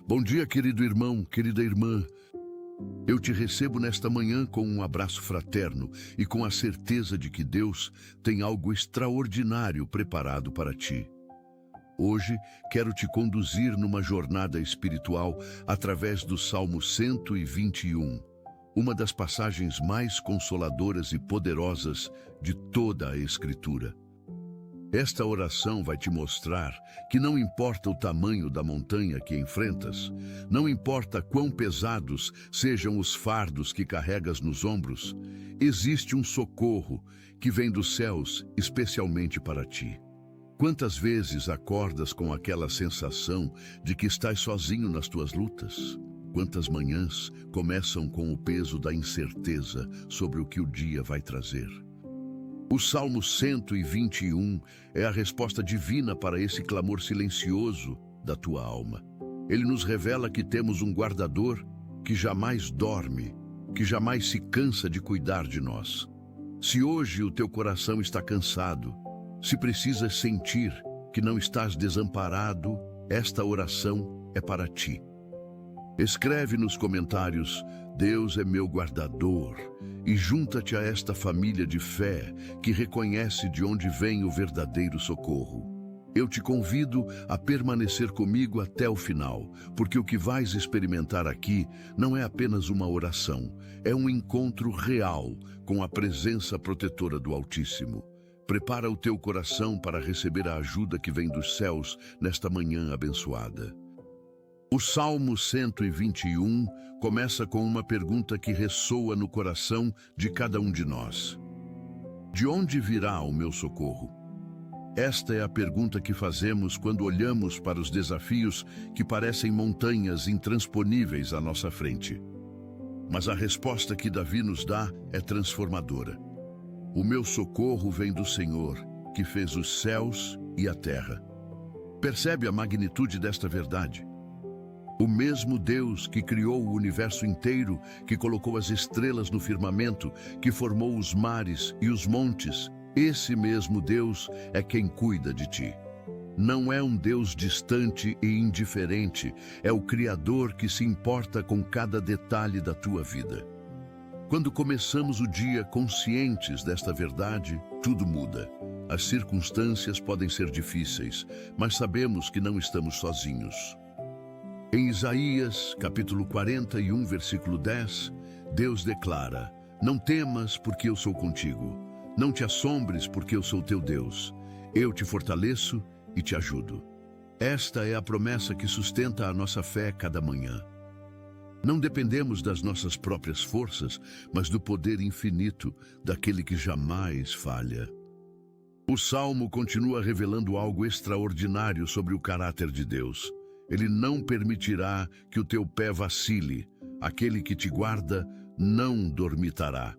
Bom dia, querido irmão, querida irmã. Eu te recebo nesta manhã com um abraço fraterno e com a certeza de que Deus tem algo extraordinário preparado para ti. Hoje quero te conduzir numa jornada espiritual através do Salmo 121, uma das passagens mais consoladoras e poderosas de toda a Escritura. Esta oração vai te mostrar que não importa o tamanho da montanha que enfrentas, não importa quão pesados sejam os fardos que carregas nos ombros, existe um socorro que vem dos céus especialmente para ti. Quantas vezes acordas com aquela sensação de que estás sozinho nas tuas lutas? Quantas manhãs começam com o peso da incerteza sobre o que o dia vai trazer? O Salmo 121 é a resposta divina para esse clamor silencioso da tua alma. Ele nos revela que temos um guardador que jamais dorme, que jamais se cansa de cuidar de nós. Se hoje o teu coração está cansado, se precisas sentir que não estás desamparado, esta oração é para ti. Escreve nos comentários: Deus é meu guardador, e junta-te a esta família de fé que reconhece de onde vem o verdadeiro socorro. Eu te convido a permanecer comigo até o final, porque o que vais experimentar aqui não é apenas uma oração, é um encontro real com a presença protetora do Altíssimo. Prepara o teu coração para receber a ajuda que vem dos céus nesta manhã abençoada. O Salmo 121 começa com uma pergunta que ressoa no coração de cada um de nós. De onde virá o meu socorro? Esta é a pergunta que fazemos quando olhamos para os desafios que parecem montanhas intransponíveis à nossa frente. Mas a resposta que Davi nos dá é transformadora. O meu socorro vem do Senhor, que fez os céus e a terra. Percebe a magnitude desta verdade? O mesmo Deus que criou o universo inteiro, que colocou as estrelas no firmamento, que formou os mares e os montes, esse mesmo Deus é quem cuida de ti. Não é um Deus distante e indiferente, é o Criador que se importa com cada detalhe da tua vida. Quando começamos o dia conscientes desta verdade, tudo muda. As circunstâncias podem ser difíceis, mas sabemos que não estamos sozinhos. Em Isaías, capítulo 41, versículo 10, Deus declara: Não temas, porque eu sou contigo. Não te assombres, porque eu sou teu Deus. Eu te fortaleço e te ajudo. Esta é a promessa que sustenta a nossa fé cada manhã. Não dependemos das nossas próprias forças, mas do poder infinito daquele que jamais falha. O Salmo continua revelando algo extraordinário sobre o caráter de Deus. Ele não permitirá que o teu pé vacile. Aquele que te guarda não dormitará.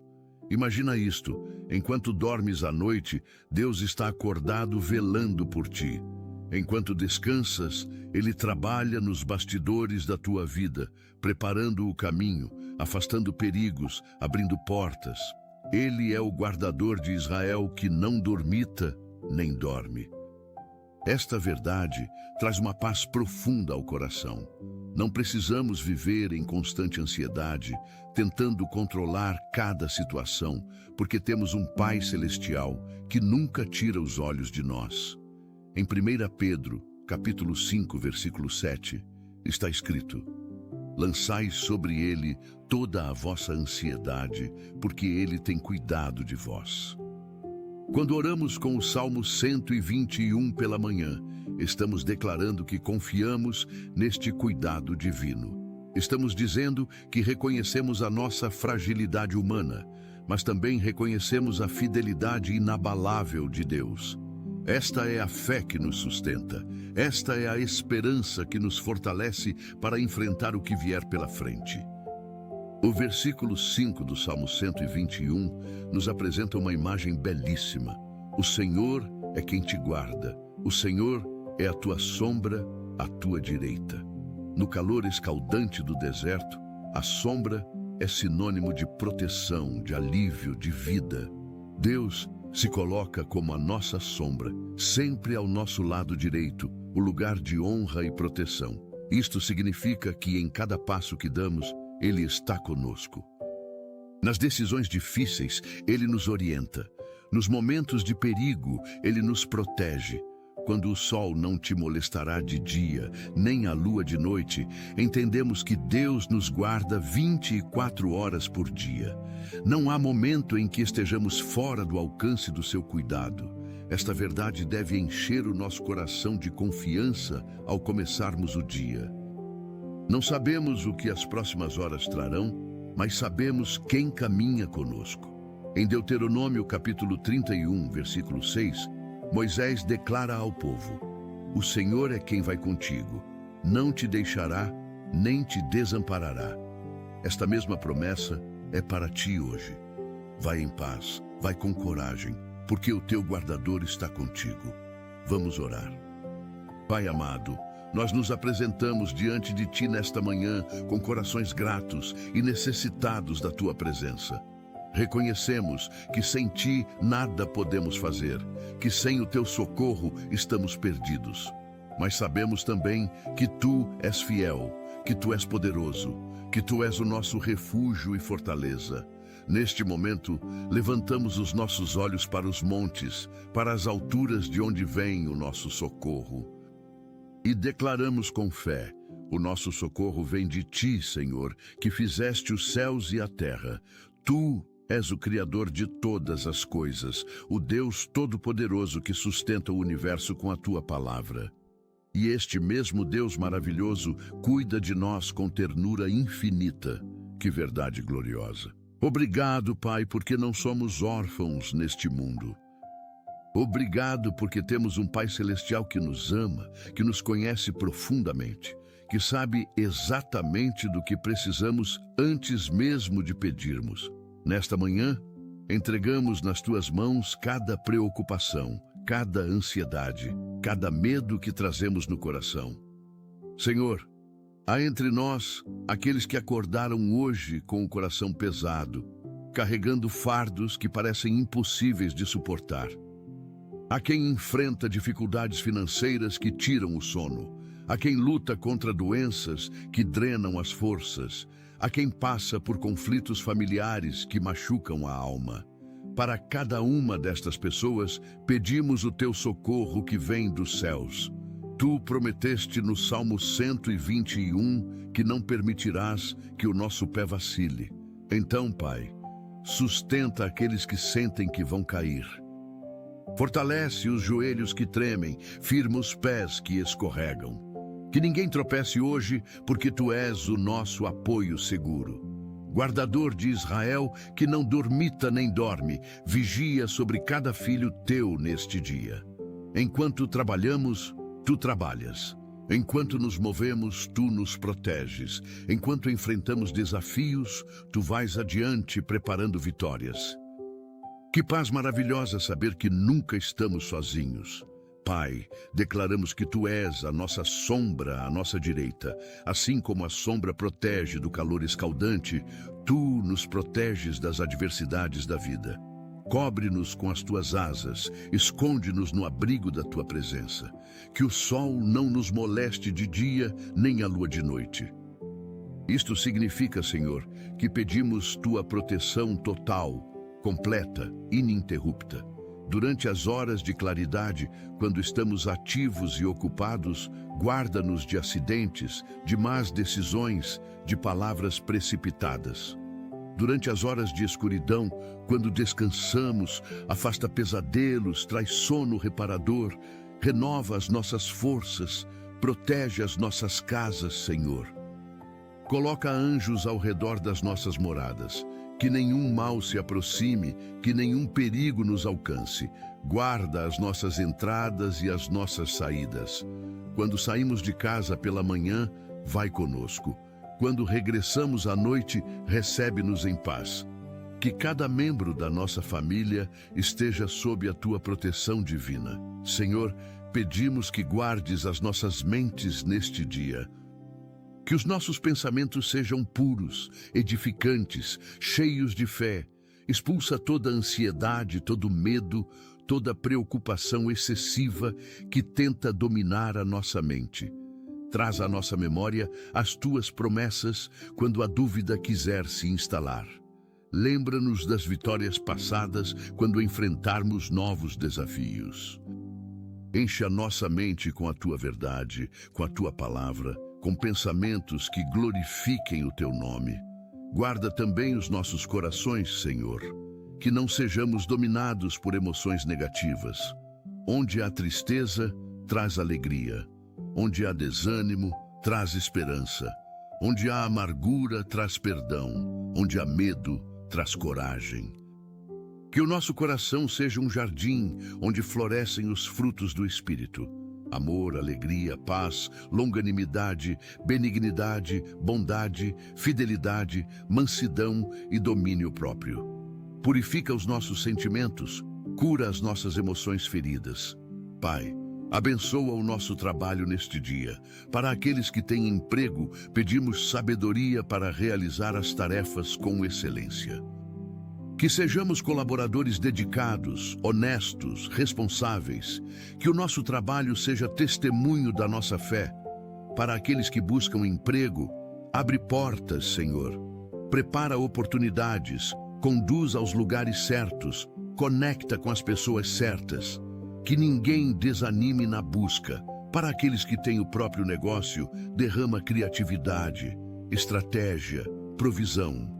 Imagina isto: enquanto dormes à noite, Deus está acordado velando por ti. Enquanto descansas, Ele trabalha nos bastidores da tua vida, preparando o caminho, afastando perigos, abrindo portas. Ele é o guardador de Israel que não dormita nem dorme. Esta verdade traz uma paz profunda ao coração. Não precisamos viver em constante ansiedade, tentando controlar cada situação, porque temos um Pai Celestial que nunca tira os olhos de nós. Em 1 Pedro, capítulo 5, versículo 7, está escrito: Lançai sobre ele toda a vossa ansiedade, porque ele tem cuidado de vós. Quando oramos com o Salmo 121 pela manhã, estamos declarando que confiamos neste cuidado divino. Estamos dizendo que reconhecemos a nossa fragilidade humana, mas também reconhecemos a fidelidade inabalável de Deus. Esta é a fé que nos sustenta. Esta é a esperança que nos fortalece para enfrentar o que vier pela frente. O versículo 5 do Salmo 121 nos apresenta uma imagem belíssima. O Senhor é quem te guarda. O Senhor é a tua sombra, à tua direita. No calor escaldante do deserto, a sombra é sinônimo de proteção, de alívio, de vida. Deus se coloca como a nossa sombra, sempre ao nosso lado direito, o lugar de honra e proteção. Isto significa que em cada passo que damos, Ele está conosco. Nas decisões difíceis, Ele nos orienta. Nos momentos de perigo, Ele nos protege. Quando o sol não te molestará de dia, nem a lua de noite, entendemos que Deus nos guarda 24 horas por dia. Não há momento em que estejamos fora do alcance do seu cuidado. Esta verdade deve encher o nosso coração de confiança ao começarmos o dia. Não sabemos o que as próximas horas trarão, mas sabemos quem caminha conosco. Em Deuteronômio capítulo 31, versículo 6, Moisés declara ao povo: o Senhor é quem vai contigo, não te deixará, nem te desamparará. Esta mesma promessa é para ti hoje. Vai em paz, vai com coragem, porque o teu guardador está contigo. Vamos orar. Pai amado, nós nos apresentamos diante de ti nesta manhã com corações gratos e necessitados da tua presença. Reconhecemos que sem ti nada podemos fazer, que sem o teu socorro estamos perdidos. Mas sabemos também que tu és fiel, que tu és poderoso, que tu és o nosso refúgio e fortaleza. Neste momento, levantamos os nossos olhos para os montes, para as alturas de onde vem o nosso socorro. E declaramos com fé: o nosso socorro vem de ti, Senhor, que fizeste os céus e a terra. Tu és o Criador de todas as coisas, o Deus Todo-Poderoso que sustenta o universo com a tua palavra. E este mesmo Deus maravilhoso cuida de nós com ternura infinita. Que verdade gloriosa! Obrigado, Pai, porque não somos órfãos neste mundo. Obrigado porque temos um Pai Celestial que nos ama, que nos conhece profundamente, que sabe exatamente do que precisamos antes mesmo de pedirmos. Nesta manhã, entregamos nas tuas mãos cada preocupação, cada ansiedade, cada medo que trazemos no coração. Senhor, há entre nós aqueles que acordaram hoje com o coração pesado, carregando fardos que parecem impossíveis de suportar. Há quem enfrenta dificuldades financeiras que tiram o sono. Há quem luta contra doenças que drenam as forças. Há quem passa por conflitos familiares que machucam a alma. Para cada uma destas pessoas, pedimos o teu socorro que vem dos céus. Tu prometeste no Salmo 121 que não permitirás que o nosso pé vacile. Então, Pai, sustenta aqueles que sentem que vão cair. Fortalece os joelhos que tremem, firma os pés que escorregam. Que ninguém tropece hoje, porque tu és o nosso apoio seguro. Guardador de Israel, que não dormita nem dorme, vigia sobre cada filho teu neste dia. Enquanto trabalhamos, tu trabalhas. Enquanto nos movemos, tu nos proteges. Enquanto enfrentamos desafios, tu vais adiante preparando vitórias. Que paz maravilhosa saber que nunca estamos sozinhos. Pai, declaramos que tu és a nossa sombra à nossa direita. Assim como a sombra protege do calor escaldante, tu nos proteges das adversidades da vida. Cobre-nos com as tuas asas, esconde-nos no abrigo da tua presença. Que o sol não nos moleste de dia, nem a lua de noite. Isto significa, Senhor, que pedimos tua proteção total, completa, ininterrupta. Durante as horas de claridade, quando estamos ativos e ocupados, guarda-nos de acidentes, de más decisões, de palavras precipitadas. Durante as horas de escuridão, quando descansamos, afasta pesadelos, traz sono reparador, renova as nossas forças, protege as nossas casas, Senhor. Coloca anjos ao redor das nossas moradas. Que nenhum mal se aproxime, que nenhum perigo nos alcance. Guarda as nossas entradas e as nossas saídas. Quando saímos de casa pela manhã, vai conosco. Quando regressamos à noite, recebe-nos em paz. Que cada membro da nossa família esteja sob a tua proteção divina. Senhor, pedimos que guardes as nossas mentes neste dia. Que os nossos pensamentos sejam puros, edificantes, cheios de fé. Expulsa toda ansiedade, todo medo, toda preocupação excessiva que tenta dominar a nossa mente. Traz à nossa memória as tuas promessas quando a dúvida quiser se instalar. Lembra-nos das vitórias passadas quando enfrentarmos novos desafios. Enche a nossa mente com a tua verdade, com a tua palavra, com pensamentos que glorifiquem o teu nome. Guarda também os nossos corações, Senhor, que não sejamos dominados por emoções negativas. Onde há tristeza, traz alegria. Onde há desânimo, traz esperança. Onde há amargura, traz perdão. Onde há medo, traz coragem. Que o nosso coração seja um jardim onde florescem os frutos do Espírito. Amor, alegria, paz, longanimidade, benignidade, bondade, fidelidade, mansidão e domínio próprio. Purifica os nossos sentimentos, cura as nossas emoções feridas. Pai, abençoa o nosso trabalho neste dia. Para aqueles que têm emprego, pedimos sabedoria para realizar as tarefas com excelência. Que sejamos colaboradores dedicados, honestos, responsáveis. Que o nosso trabalho seja testemunho da nossa fé. Para aqueles que buscam emprego, abre portas, Senhor. Prepara oportunidades, conduz aos lugares certos, conecta com as pessoas certas. Que ninguém desanime na busca. Para aqueles que têm o próprio negócio, derrama criatividade, estratégia, provisão.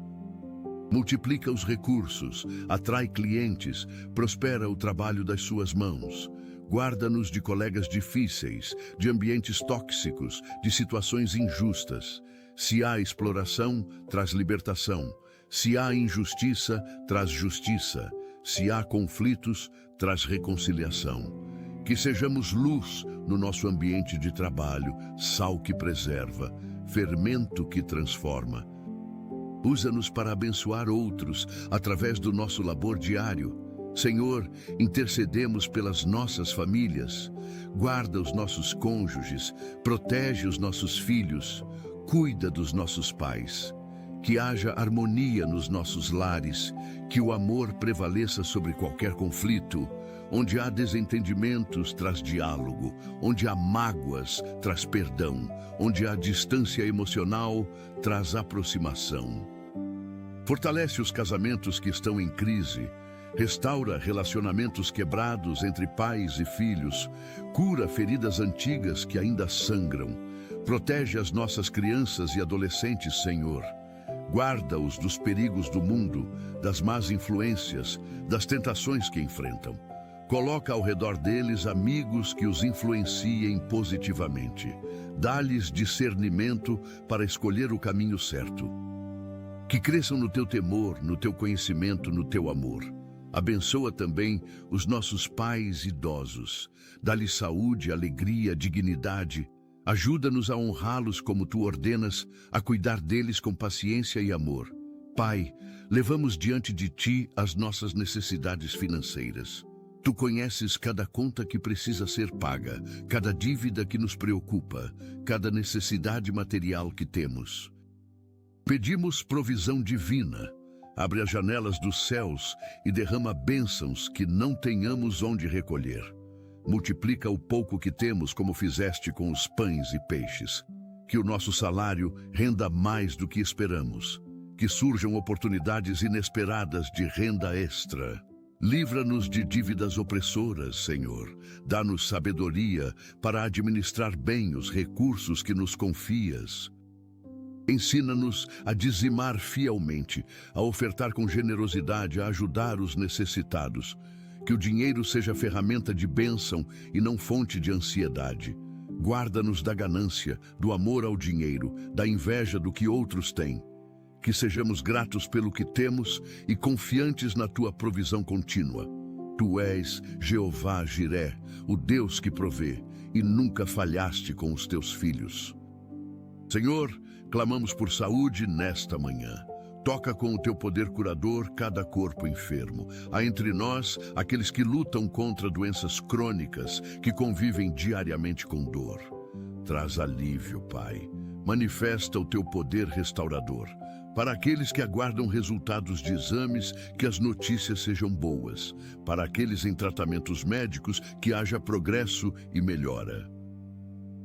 Multiplica os recursos, atrai clientes, prospera o trabalho das suas mãos. Guarda-nos de colegas difíceis, de ambientes tóxicos, de situações injustas. Se há exploração, traz libertação. Se há injustiça, traz justiça. Se há conflitos, traz reconciliação. Que sejamos luz no nosso ambiente de trabalho, sal que preserva, fermento que transforma. Usa-nos para abençoar outros através do nosso labor diário. Senhor, intercedemos pelas nossas famílias. Guarda os nossos cônjuges, protege os nossos filhos, cuida dos nossos pais. Que haja harmonia nos nossos lares, que o amor prevaleça sobre qualquer conflito. Onde há desentendimentos, traz diálogo. Onde há mágoas, traz perdão. Onde há distância emocional, traz aproximação. Fortalece os casamentos que estão em crise. Restaura relacionamentos quebrados entre pais e filhos. Cura feridas antigas que ainda sangram. Protege as nossas crianças e adolescentes, Senhor. Guarda-os dos perigos do mundo, das más influências, das tentações que enfrentam. Coloca ao redor deles amigos que os influenciem positivamente. Dá-lhes discernimento para escolher o caminho certo. Que cresçam no teu temor, no teu conhecimento, no teu amor. Abençoa também os nossos pais idosos. Dá-lhes saúde, alegria, dignidade. Ajuda-nos a honrá-los como tu ordenas, a cuidar deles com paciência e amor. Pai, levamos diante de ti as nossas necessidades financeiras. Tu conheces cada conta que precisa ser paga, cada dívida que nos preocupa, cada necessidade material que temos. Pedimos provisão divina. Abre as janelas dos céus e derrama bênçãos que não tenhamos onde recolher. Multiplica o pouco que temos como fizeste com os pães e peixes. Que o nosso salário renda mais do que esperamos. Que surjam oportunidades inesperadas de renda extra. Livra-nos de dívidas opressoras, Senhor. Dá-nos sabedoria para administrar bem os recursos que nos confias. Ensina-nos a dizimar fielmente, a ofertar com generosidade, a ajudar os necessitados. Que o dinheiro seja ferramenta de bênção e não fonte de ansiedade. Guarda-nos da ganância, do amor ao dinheiro, da inveja do que outros têm. Que sejamos gratos pelo que temos e confiantes na tua provisão contínua. Tu és Jeová Jiré, o Deus que provê, e nunca falhaste com os teus filhos. Senhor, clamamos por saúde nesta manhã. Toca com o teu poder curador cada corpo enfermo. Há entre nós aqueles que lutam contra doenças crônicas, que convivem diariamente com dor. Traz alívio, Pai. Manifesta o teu poder restaurador. Para aqueles que aguardam resultados de exames, que as notícias sejam boas. Para aqueles em tratamentos médicos, que haja progresso e melhora.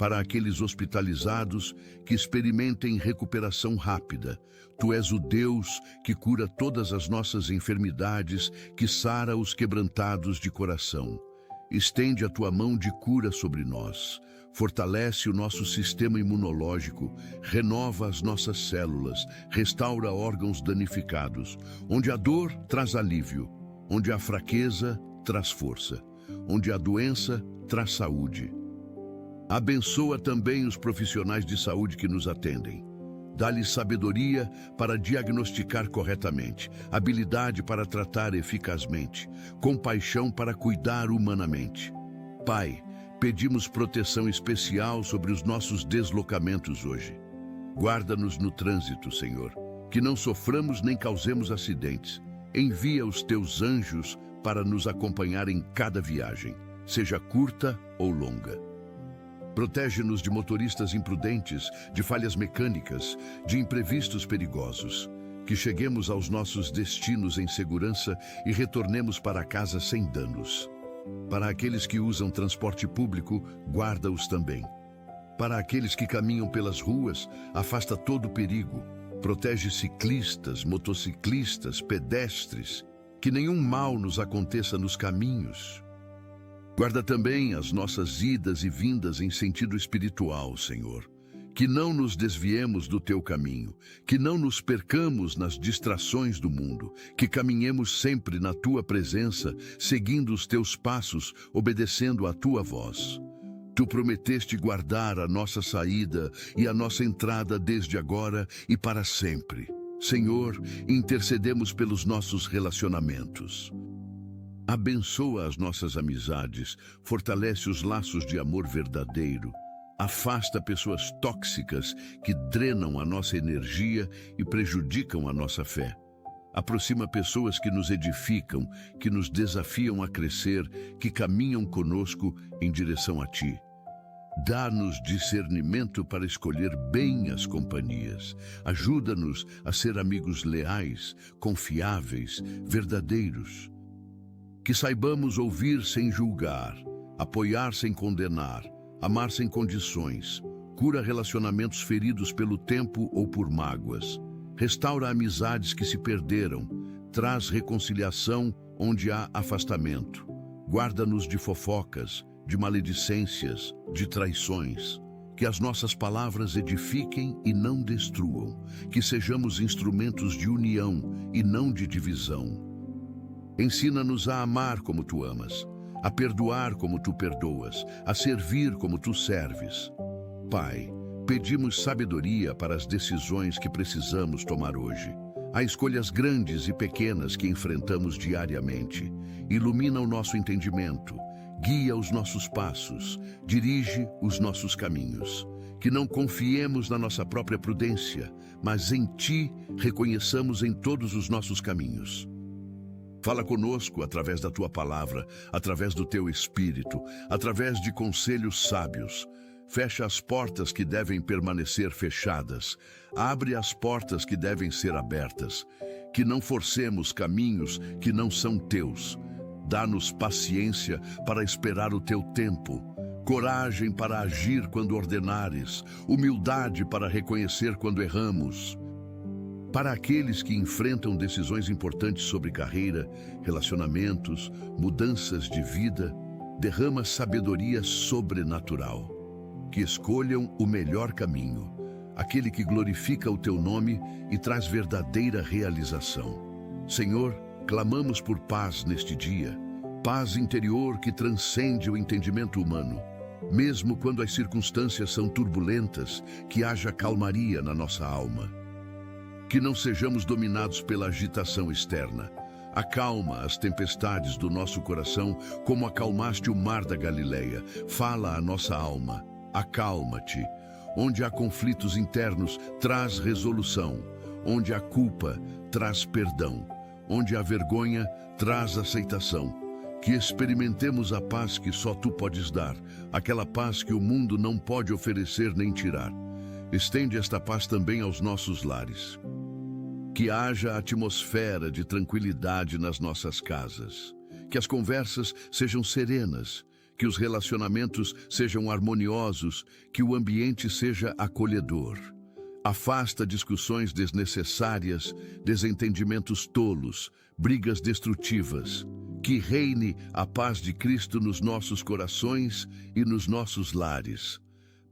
para aqueles hospitalizados que experimentem recuperação rápida. Tu és o Deus que cura todas as nossas enfermidades, que sara os quebrantados de coração. Estende a tua mão de cura sobre nós. Fortalece o nosso sistema imunológico, renova as nossas células, restaura órgãos danificados. Onde a dor, traz alívio. Onde a fraqueza, traz força. Onde a doença, traz saúde. Abençoa também os profissionais de saúde que nos atendem. Dá-lhes sabedoria para diagnosticar corretamente, habilidade para tratar eficazmente, compaixão para cuidar humanamente. Pai, pedimos proteção especial sobre os nossos deslocamentos hoje. Guarda-nos no trânsito, Senhor, que não soframos nem causemos acidentes. Envia os teus anjos para nos acompanhar em cada viagem, seja curta ou longa. Protege-nos de motoristas imprudentes, de falhas mecânicas, de imprevistos perigosos. Que cheguemos aos nossos destinos em segurança e retornemos para casa sem danos. Para aqueles que usam transporte público, guarda-os também. Para aqueles que caminham pelas ruas, afasta todo o perigo. Protege ciclistas, motociclistas, pedestres. Que nenhum mal nos aconteça nos caminhos. Guarda também as nossas idas e vindas em sentido espiritual, Senhor. Que não nos desviemos do teu caminho, que não nos percamos nas distrações do mundo, que caminhemos sempre na tua presença, seguindo os teus passos, obedecendo à tua voz. Tu prometeste guardar a nossa saída e a nossa entrada desde agora e para sempre. Senhor, intercedemos pelos nossos relacionamentos. Abençoa as nossas amizades, fortalece os laços de amor verdadeiro, afasta pessoas tóxicas que drenam a nossa energia e prejudicam a nossa fé. Aproxima pessoas que nos edificam, que nos desafiam a crescer, que caminham conosco em direção a Ti. Dá-nos discernimento para escolher bem as companhias. Ajuda-nos a ser amigos leais, confiáveis, verdadeiros. Que saibamos ouvir sem julgar, apoiar sem condenar, amar sem condições, cura relacionamentos feridos pelo tempo ou por mágoas, restaura amizades que se perderam, traz reconciliação onde há afastamento, guarda-nos de fofocas, de maledicências, de traições. Que as nossas palavras edifiquem e não destruam, que sejamos instrumentos de união e não de divisão. Ensina-nos a amar como tu amas, a perdoar como tu perdoas, a servir como tu serves. Pai, pedimos sabedoria para as decisões que precisamos tomar hoje. Há escolhas grandes e pequenas que enfrentamos diariamente. Ilumina o nosso entendimento, guia os nossos passos, dirige os nossos caminhos. Que não confiemos na nossa própria prudência, mas em Ti reconheçamos em todos os nossos caminhos. Fala conosco através da Tua palavra, através do Teu Espírito, através de conselhos sábios. Fecha as portas que devem permanecer fechadas. Abre as portas que devem ser abertas. Que não forcemos caminhos que não são Teus. Dá-nos paciência para esperar o Teu tempo. Coragem para agir quando ordenares. Humildade para reconhecer quando erramos. Para aqueles que enfrentam decisões importantes sobre carreira, relacionamentos, mudanças de vida, derrama sabedoria sobrenatural. Que escolham o melhor caminho, aquele que glorifica o Teu nome e traz verdadeira realização. Senhor, clamamos por paz neste dia, paz interior que transcende o entendimento humano. Mesmo quando as circunstâncias são turbulentas, que haja calmaria na nossa alma. Que não sejamos dominados pela agitação externa. Acalma as tempestades do nosso coração, como acalmaste o mar da Galileia. Fala à nossa alma, acalma-te. Onde há conflitos internos, traz resolução. Onde há culpa, traz perdão. Onde há vergonha, traz aceitação. Que experimentemos a paz que só Tu podes dar, aquela paz que o mundo não pode oferecer nem tirar. Estende esta paz também aos nossos lares. Que haja atmosfera de tranquilidade nas nossas casas. Que as conversas sejam serenas. Que que os relacionamentos sejam harmoniosos, que o ambiente seja acolhedor. Afasta discussões desnecessárias, desentendimentos tolos, brigas destrutivas. Que reine a paz de Cristo nos nossos corações e nos nossos lares.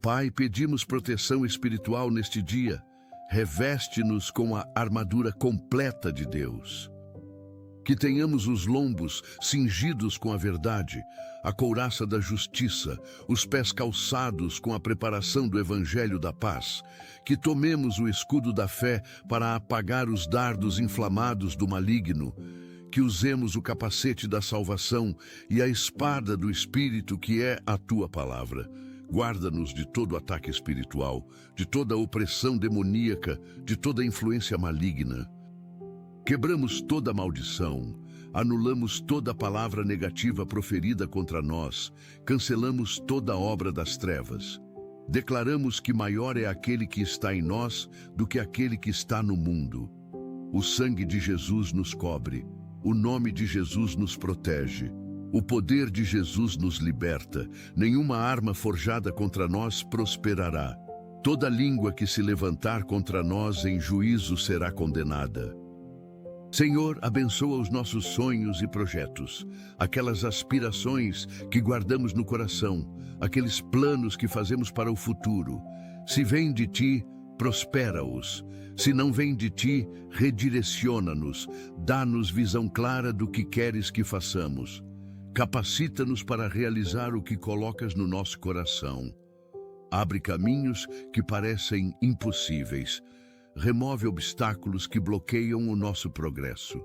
Pai, pedimos proteção espiritual neste dia. Reveste-nos com a armadura completa de Deus. Que tenhamos os lombos cingidos com a verdade, a couraça da justiça, os pés calçados com a preparação do Evangelho da paz. Que tomemos o escudo da fé para apagar os dardos inflamados do maligno. Que usemos o capacete da salvação e a espada do Espírito, que é a tua palavra. Guarda-nos de todo ataque espiritual, de toda opressão demoníaca, de toda influência maligna. Quebramos toda maldição, anulamos toda palavra negativa proferida contra nós, cancelamos toda obra das trevas. Declaramos que maior é aquele que está em nós do que aquele que está no mundo. O sangue de Jesus nos cobre, o nome de Jesus nos protege. O poder de Jesus nos liberta. Nenhuma arma forjada contra nós prosperará. Toda língua que se levantar contra nós em juízo será condenada. Senhor, abençoa os nossos sonhos e projetos, aquelas aspirações que guardamos no coração, aqueles planos que fazemos para o futuro. Se vem de ti, prospera-os. Se não vem de ti, redireciona-nos. Dá-nos visão clara do que queres que façamos. Capacita-nos para realizar o que colocas no nosso coração. Abre caminhos que parecem impossíveis. Remove obstáculos que bloqueiam o nosso progresso.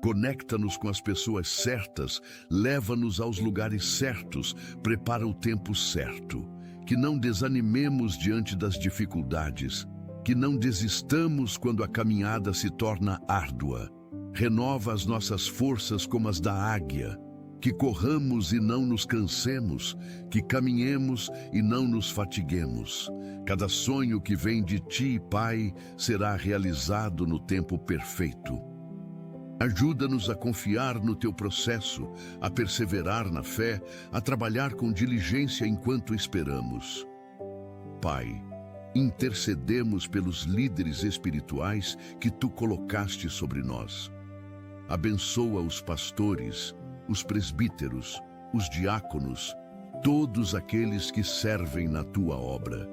Conecta-nos com as pessoas certas, leva-nos aos lugares certos, prepara o tempo certo. Que não desanimemos diante das dificuldades, que não desistamos quando a caminhada se torna árdua. Renova as nossas forças como as da águia. Que corramos e não nos cansemos, que caminhemos e não nos fatiguemos. Cada sonho que vem de ti, Pai, será realizado no tempo perfeito. Ajuda-nos a confiar no teu processo, a perseverar na fé, a trabalhar com diligência enquanto esperamos. Pai, intercedemos pelos líderes espirituais que tu colocaste sobre nós. Abençoa os pastores, os presbíteros, os diáconos, todos aqueles que servem na tua obra.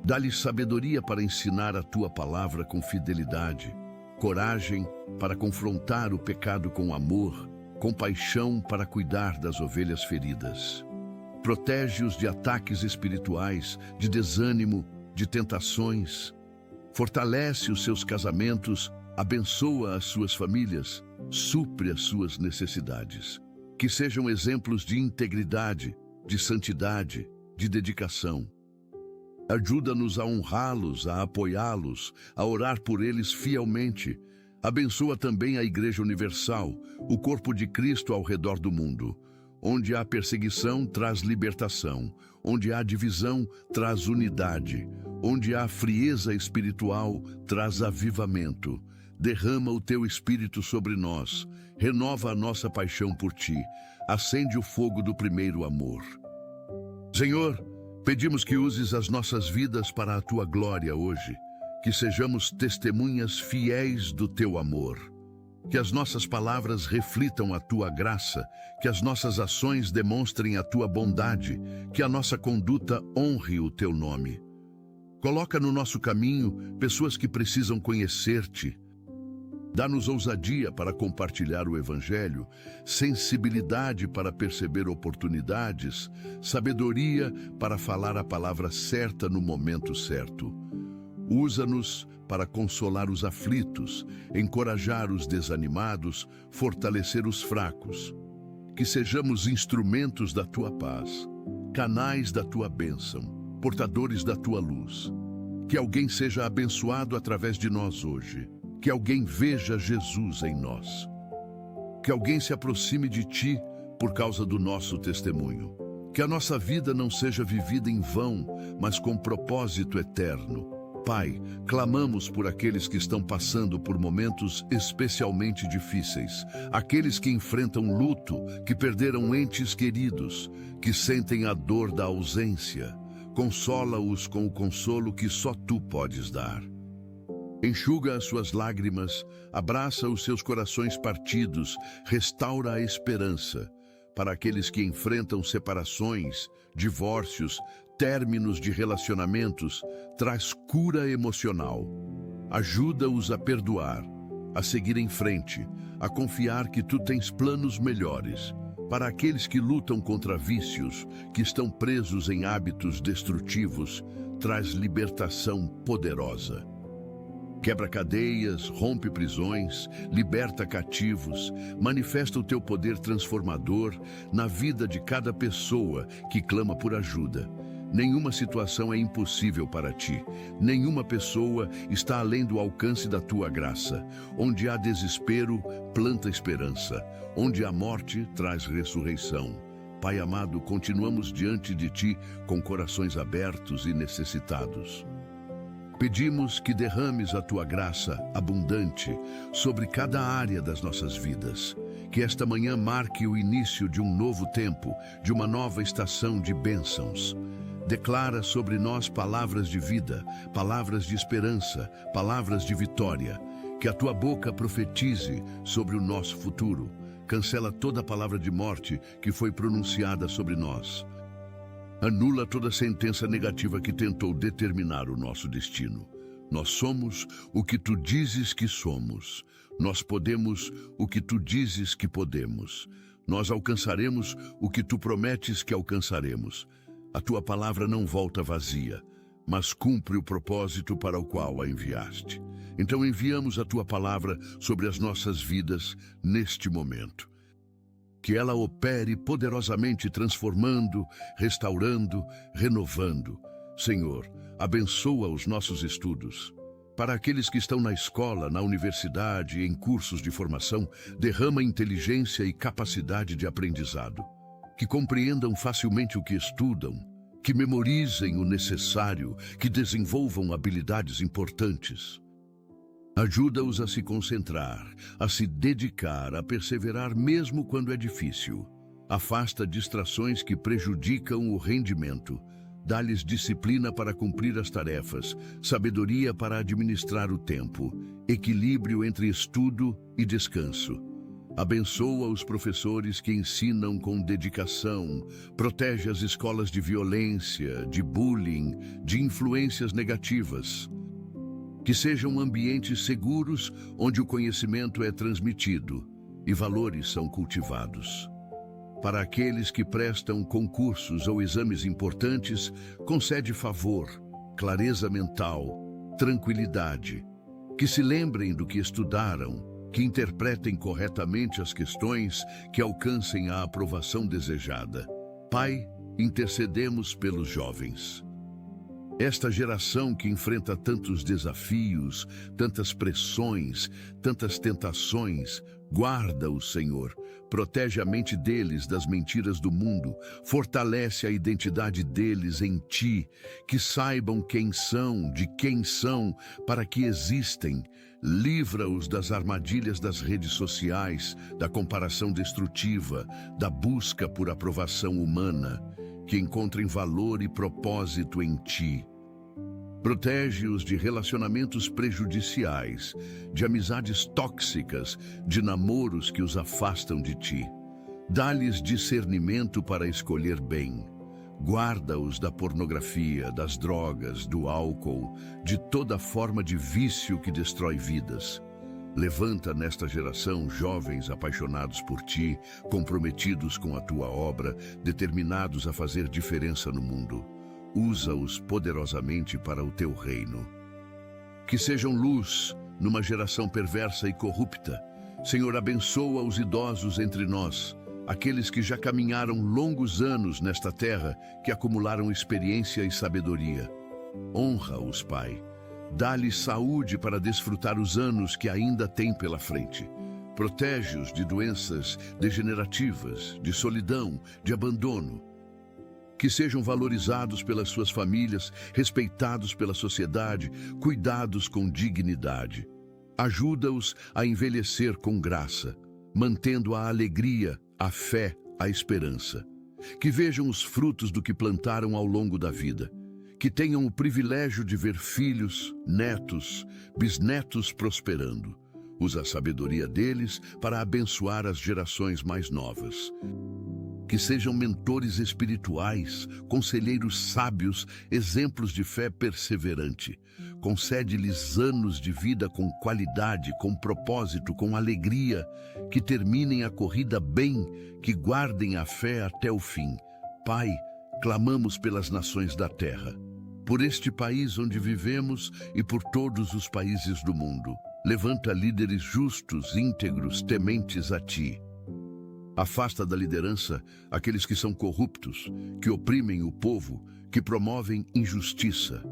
Dá-lhes sabedoria para ensinar a tua palavra com fidelidade, coragem para confrontar o pecado com amor, compaixão para cuidar das ovelhas feridas. Protege-os de ataques espirituais, de desânimo, de tentações. Fortalece os seus casamentos, abençoa as suas famílias, supre as suas necessidades. Que sejam exemplos de integridade, de santidade, de dedicação. Ajuda-nos a honrá-los, a apoiá-los, a orar por eles fielmente. Abençoa também a Igreja Universal, o corpo de Cristo ao redor do mundo. Onde há perseguição, traz libertação. Onde há divisão, traz unidade. Onde há frieza espiritual, traz avivamento. Derrama o teu Espírito sobre nós. Renova a nossa paixão por ti. Acende o fogo do primeiro amor. Senhor, pedimos que uses as nossas vidas para a tua glória hoje. Que sejamos testemunhas fiéis do teu amor. Que as nossas palavras reflitam a tua graça, que as nossas ações demonstrem a tua bondade, que a nossa conduta honre o teu nome. Coloca no nosso caminho pessoas que precisam conhecer-te. Dá-nos ousadia para compartilhar o Evangelho, sensibilidade para perceber oportunidades, sabedoria para falar a palavra certa no momento certo. Usa-nos para consolar os aflitos, encorajar os desanimados, fortalecer os fracos. Que sejamos instrumentos da tua paz, canais da tua bênção, portadores da tua luz. Que alguém seja abençoado através de nós hoje. Que alguém veja Jesus em nós. Que alguém se aproxime de ti por causa do nosso testemunho. Que a nossa vida não seja vivida em vão, mas com propósito eterno. Pai, clamamos por aqueles que estão passando por momentos especialmente difíceis, aqueles que enfrentam luto, que perderam entes queridos, que sentem a dor da ausência. Consola-os com o consolo que só Tu podes dar. Enxuga as suas lágrimas, abraça os seus corações partidos, restaura a esperança. Para aqueles que enfrentam separações, divórcios, términos de relacionamentos, traz cura emocional. Ajuda-os a perdoar, a seguir em frente, a confiar que Tu tens planos melhores. Para aqueles que lutam contra vícios, que estão presos em hábitos destrutivos, traz libertação poderosa. Quebra cadeias, rompe prisões, liberta cativos, manifesta o Teu poder transformador na vida de cada pessoa que clama por ajuda. Nenhuma situação é impossível para Ti. Nenhuma pessoa está além do alcance da Tua graça. Onde há desespero, planta esperança. Onde há morte, traz ressurreição. Pai amado, continuamos diante de Ti com corações abertos e necessitados. Pedimos que derrames a Tua graça abundante sobre cada área das nossas vidas. Que esta manhã marque o início de um novo tempo, de uma nova estação de bênçãos. Declara sobre nós palavras de vida, palavras de esperança, palavras de vitória. Que a Tua boca profetize sobre o nosso futuro. Cancela toda palavra de morte que foi pronunciada sobre nós. Anula toda sentença negativa que tentou determinar o nosso destino. Nós somos o que Tu dizes que somos. Nós podemos o que Tu dizes que podemos. Nós alcançaremos o que Tu prometes que alcançaremos. A Tua palavra não volta vazia, mas cumpre o propósito para o qual a enviaste. Então enviamos a Tua palavra sobre as nossas vidas neste momento. Que ela opere poderosamente, transformando, restaurando, renovando. Senhor, abençoa os nossos estudos. Para aqueles que estão na escola, na universidade, em cursos de formação, derrama inteligência e capacidade de aprendizado. Que compreendam facilmente o que estudam, que memorizem o necessário, que desenvolvam habilidades importantes. Ajuda-os a se concentrar, a se dedicar, a perseverar mesmo quando é difícil. Afasta distrações que prejudicam o rendimento. Dá-lhes disciplina para cumprir as tarefas, sabedoria para administrar o tempo, equilíbrio entre estudo e descanso. Abençoa os professores que ensinam com dedicação, protege as escolas de violência, de bullying, de influências negativas. Que sejam ambientes seguros onde o conhecimento é transmitido e valores são cultivados. Para aqueles que prestam concursos ou exames importantes, concede favor, clareza mental, tranquilidade. Que se lembrem do que estudaram, que interpretem corretamente as questões, que alcancem a aprovação desejada. Pai, intercedemos pelos jovens. Esta geração que enfrenta tantos desafios, tantas pressões, tantas tentações, guarda-os, Senhor. Protege a mente deles das mentiras do mundo, fortalece a identidade deles em Ti, que saibam quem são, de quem são, para que existem. Livra-os das armadilhas das redes sociais, da comparação destrutiva, da busca por aprovação humana, que encontrem valor e propósito em Ti. Protege-os de relacionamentos prejudiciais, de amizades tóxicas, de namoros que os afastam de Ti. Dá-lhes discernimento para escolher bem. Guarda-os da pornografia, das drogas, do álcool, de toda forma de vício que destrói vidas. Levanta nesta geração jovens apaixonados por Ti, comprometidos com a Tua obra, determinados a fazer diferença no mundo. Usa-os poderosamente para o Teu reino. Que sejam luz numa geração perversa e corrupta. Senhor, abençoa os idosos entre nós, aqueles que já caminharam longos anos nesta terra, que acumularam experiência e sabedoria. Honra-os, Pai. Dá-lhes saúde para desfrutar os anos que ainda têm pela frente. Protege-os de doenças degenerativas, de solidão, de abandono. Que sejam valorizados pelas suas famílias, respeitados pela sociedade, cuidados com dignidade. Ajuda-os a envelhecer com graça, mantendo a alegria, a fé, a esperança. Que vejam os frutos do que plantaram ao longo da vida. Que tenham o privilégio de ver filhos, netos, bisnetos prosperando. Usa a sabedoria deles para abençoar as gerações mais novas. Que sejam mentores espirituais, conselheiros sábios, exemplos de fé perseverante. Concede-lhes anos de vida com qualidade, com propósito, com alegria. Que terminem a corrida bem, que guardem a fé até o fim. Pai, clamamos pelas nações da terra, por este país onde vivemos e por todos os países do mundo. Levanta líderes justos, íntegros, tementes a Ti. Afasta da liderança aqueles que são corruptos, que oprimem o povo, que promovem injustiça.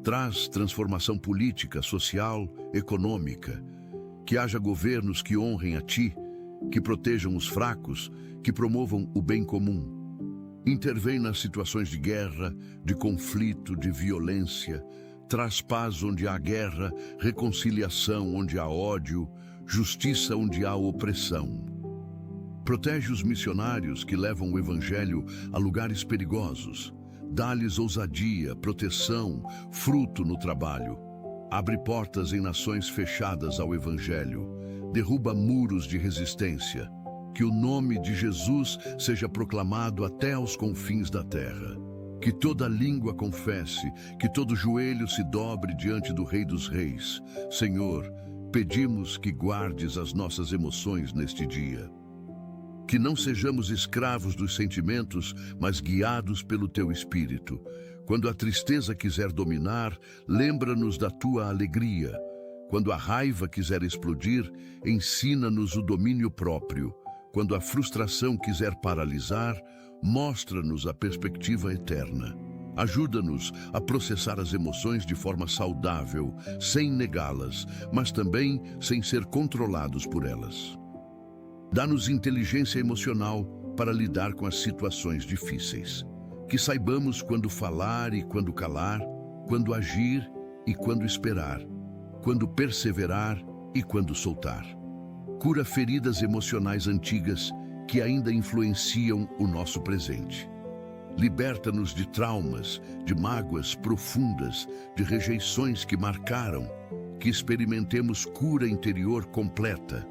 Traz transformação política, social, econômica. Que haja governos que honrem a Ti, que protejam os fracos, que promovam o bem comum. Intervém nas situações de guerra, de conflito, de violência. Traz paz onde há guerra, reconciliação onde há ódio, justiça onde há opressão. Protege os missionários que levam o Evangelho a lugares perigosos. Dá-lhes ousadia, proteção, fruto no trabalho. Abre portas em nações fechadas ao Evangelho. Derruba muros de resistência. Que o nome de Jesus seja proclamado até aos confins da terra. Que toda língua confesse, que todo joelho se dobre diante do Rei dos Reis. Senhor, pedimos que guardes as nossas emoções neste dia. Que não sejamos escravos dos sentimentos, mas guiados pelo Teu Espírito. Quando a tristeza quiser dominar, lembra-nos da Tua alegria. Quando a raiva quiser explodir, ensina-nos o domínio próprio. Quando a frustração quiser paralisar, mostra-nos a perspectiva eterna. Ajuda-nos a processar as emoções de forma saudável, sem negá-las, mas também sem ser controlados por elas. Dá-nos inteligência emocional para lidar com as situações difíceis. Que saibamos quando falar e quando calar, quando agir e quando esperar, quando perseverar e quando soltar. Cura feridas emocionais antigas que ainda influenciam o nosso presente. Liberta-nos de traumas, de mágoas profundas, de rejeições que marcaram, que experimentemos cura interior completa.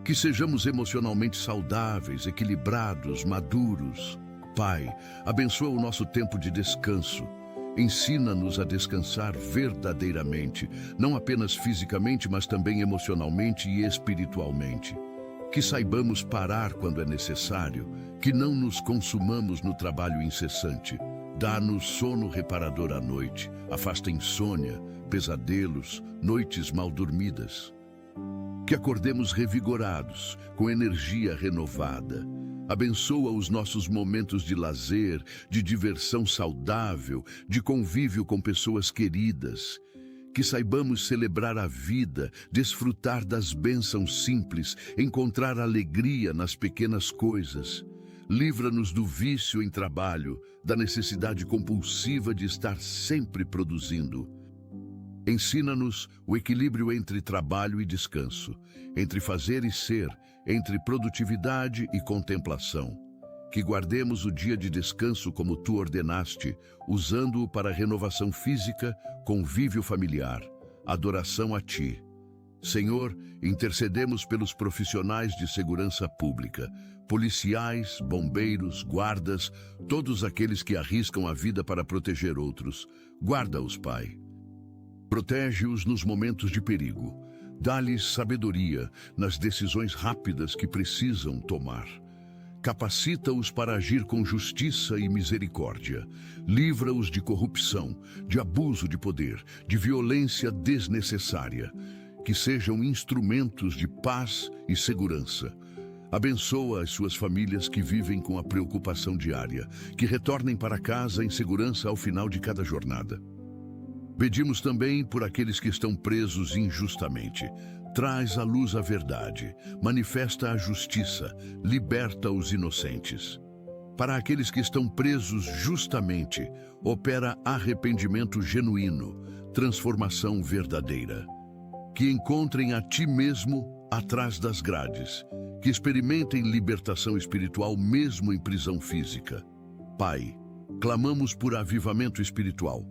Que sejamos emocionalmente saudáveis, equilibrados, maduros. Pai, abençoa o nosso tempo de descanso. Ensina-nos a descansar verdadeiramente, não apenas fisicamente, mas também emocionalmente e espiritualmente. Que saibamos parar quando é necessário, que não nos consumamos no trabalho incessante. Dá-nos sono reparador à noite, afasta insônia, pesadelos, noites mal dormidas. Que acordemos revigorados, com energia renovada. Abençoa os nossos momentos de lazer, de diversão saudável, de convívio com pessoas queridas. Que saibamos celebrar a vida, desfrutar das bênçãos simples, encontrar alegria nas pequenas coisas. Livra-nos do vício em trabalho, da necessidade compulsiva de estar sempre produzindo. Ensina-nos o equilíbrio entre trabalho e descanso, entre fazer e ser, entre produtividade e contemplação. Que guardemos o dia de descanso como Tu ordenaste, usando-o para renovação física, convívio familiar, adoração a Ti. Senhor, intercedemos pelos profissionais de segurança pública, policiais, bombeiros, guardas, todos aqueles que arriscam a vida para proteger outros. Guarda-os, Pai. Protege-os nos momentos de perigo. Dá-lhes sabedoria nas decisões rápidas que precisam tomar. Capacita-os para agir com justiça e misericórdia. Livra-os de corrupção, de abuso de poder, de violência desnecessária. Que sejam instrumentos de paz e segurança. Abençoa as suas famílias que vivem com a preocupação diária, que retornem para casa em segurança ao final de cada jornada. Pedimos também por aqueles que estão presos injustamente. Traz à luz a verdade, manifesta a justiça, liberta os inocentes. Para aqueles que estão presos justamente, opera arrependimento genuíno, transformação verdadeira. Que encontrem a ti mesmo atrás das grades, que experimentem libertação espiritual mesmo em prisão física. Pai, clamamos por avivamento espiritual.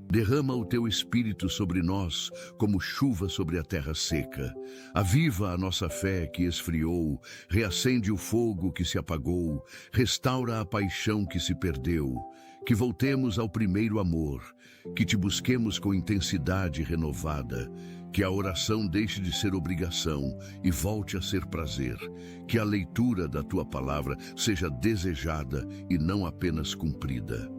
Derrama o teu Espírito sobre nós, como chuva sobre a terra seca. Aviva a nossa fé que esfriou, reacende o fogo que se apagou, restaura a paixão que se perdeu. Que voltemos ao primeiro amor, que te busquemos com intensidade renovada, que a oração deixe de ser obrigação e volte a ser prazer, que a leitura da tua palavra seja desejada e não apenas cumprida.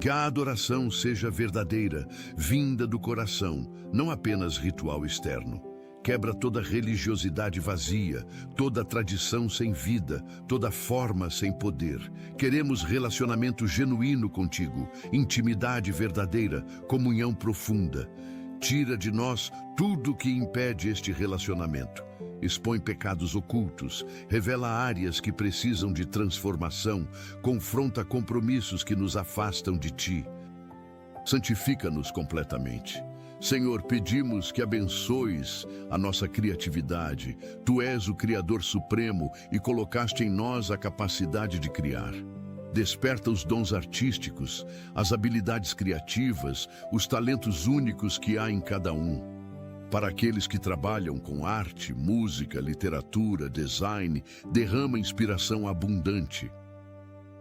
Que a adoração seja verdadeira, vinda do coração, não apenas ritual externo. Quebra toda religiosidade vazia, toda tradição sem vida, toda forma sem poder. Queremos relacionamento genuíno contigo, intimidade verdadeira, comunhão profunda. Tira de nós tudo que impede este relacionamento. Expõe pecados ocultos, revela áreas que precisam de transformação, confronta compromissos que nos afastam de ti. Santifica-nos completamente. Senhor, pedimos que abençoes a nossa criatividade. Tu és o Criador Supremo e colocaste em nós a capacidade de criar. Desperta os dons artísticos, as habilidades criativas, os talentos únicos que há em cada um. Para aqueles que trabalham com arte, música, literatura, design, derrama inspiração abundante.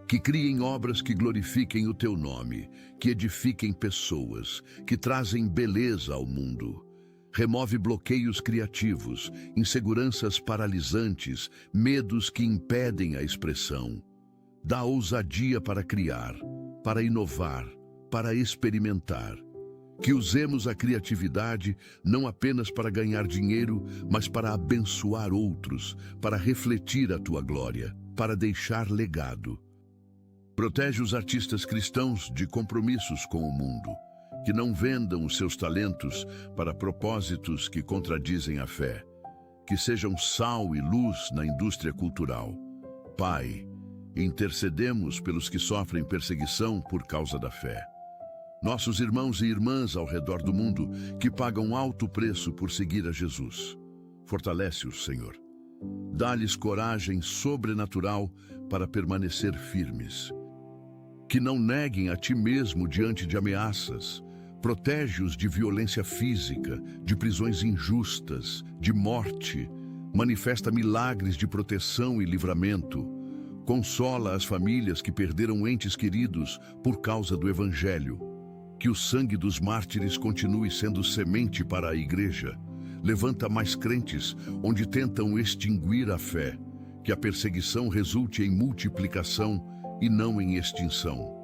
Que criem obras que glorifiquem o teu nome, que edifiquem pessoas, que trazem beleza ao mundo. Remove bloqueios criativos, inseguranças paralisantes, medos que impedem a expressão. Dá ousadia para criar, para inovar, para experimentar. Que usemos a criatividade não apenas para ganhar dinheiro, mas para abençoar outros, para refletir a tua glória, para deixar legado. Protege os artistas cristãos de compromissos com o mundo, que não vendam os seus talentos para propósitos que contradizem a fé, que sejam sal e luz na indústria cultural. Pai, intercedemos pelos que sofrem perseguição por causa da fé. Nossos irmãos e irmãs ao redor do mundo que pagam alto preço por seguir a Jesus. Fortalece-os, Senhor. Dá-lhes coragem sobrenatural para permanecer firmes. Que não neguem a ti mesmo diante de ameaças. Protege-os de violência física, de prisões injustas, de morte. Manifesta milagres de proteção e livramento. Consola as famílias que perderam entes queridos por causa do Evangelho. Que o sangue dos mártires continue sendo semente para a igreja. Levanta mais crentes onde tentam extinguir a fé. Que a perseguição resulte em multiplicação e não em extinção.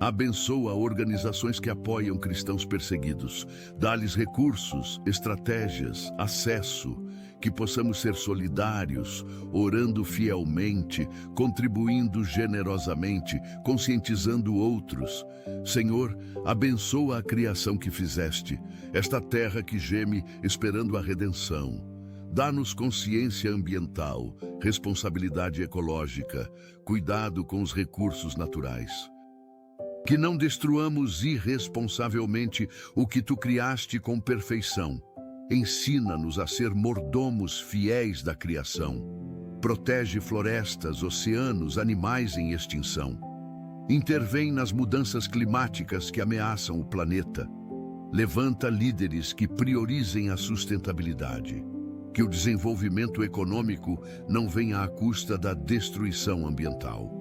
Abençoa organizações que apoiam cristãos perseguidos. Dá-lhes recursos, estratégias, acesso. Que possamos ser solidários, orando fielmente, contribuindo generosamente, conscientizando outros. Senhor, abençoa a criação que fizeste, esta terra que geme esperando a redenção. Dá-nos consciência ambiental, responsabilidade ecológica, cuidado com os recursos naturais. Que não destruamos irresponsavelmente o que tu criaste com perfeição. Ensina-nos a ser mordomos fiéis da criação. Protege florestas, oceanos, animais em extinção. Intervém nas mudanças climáticas que ameaçam o planeta. Levanta líderes que priorizem a sustentabilidade. Que o desenvolvimento econômico não venha à custa da destruição ambiental.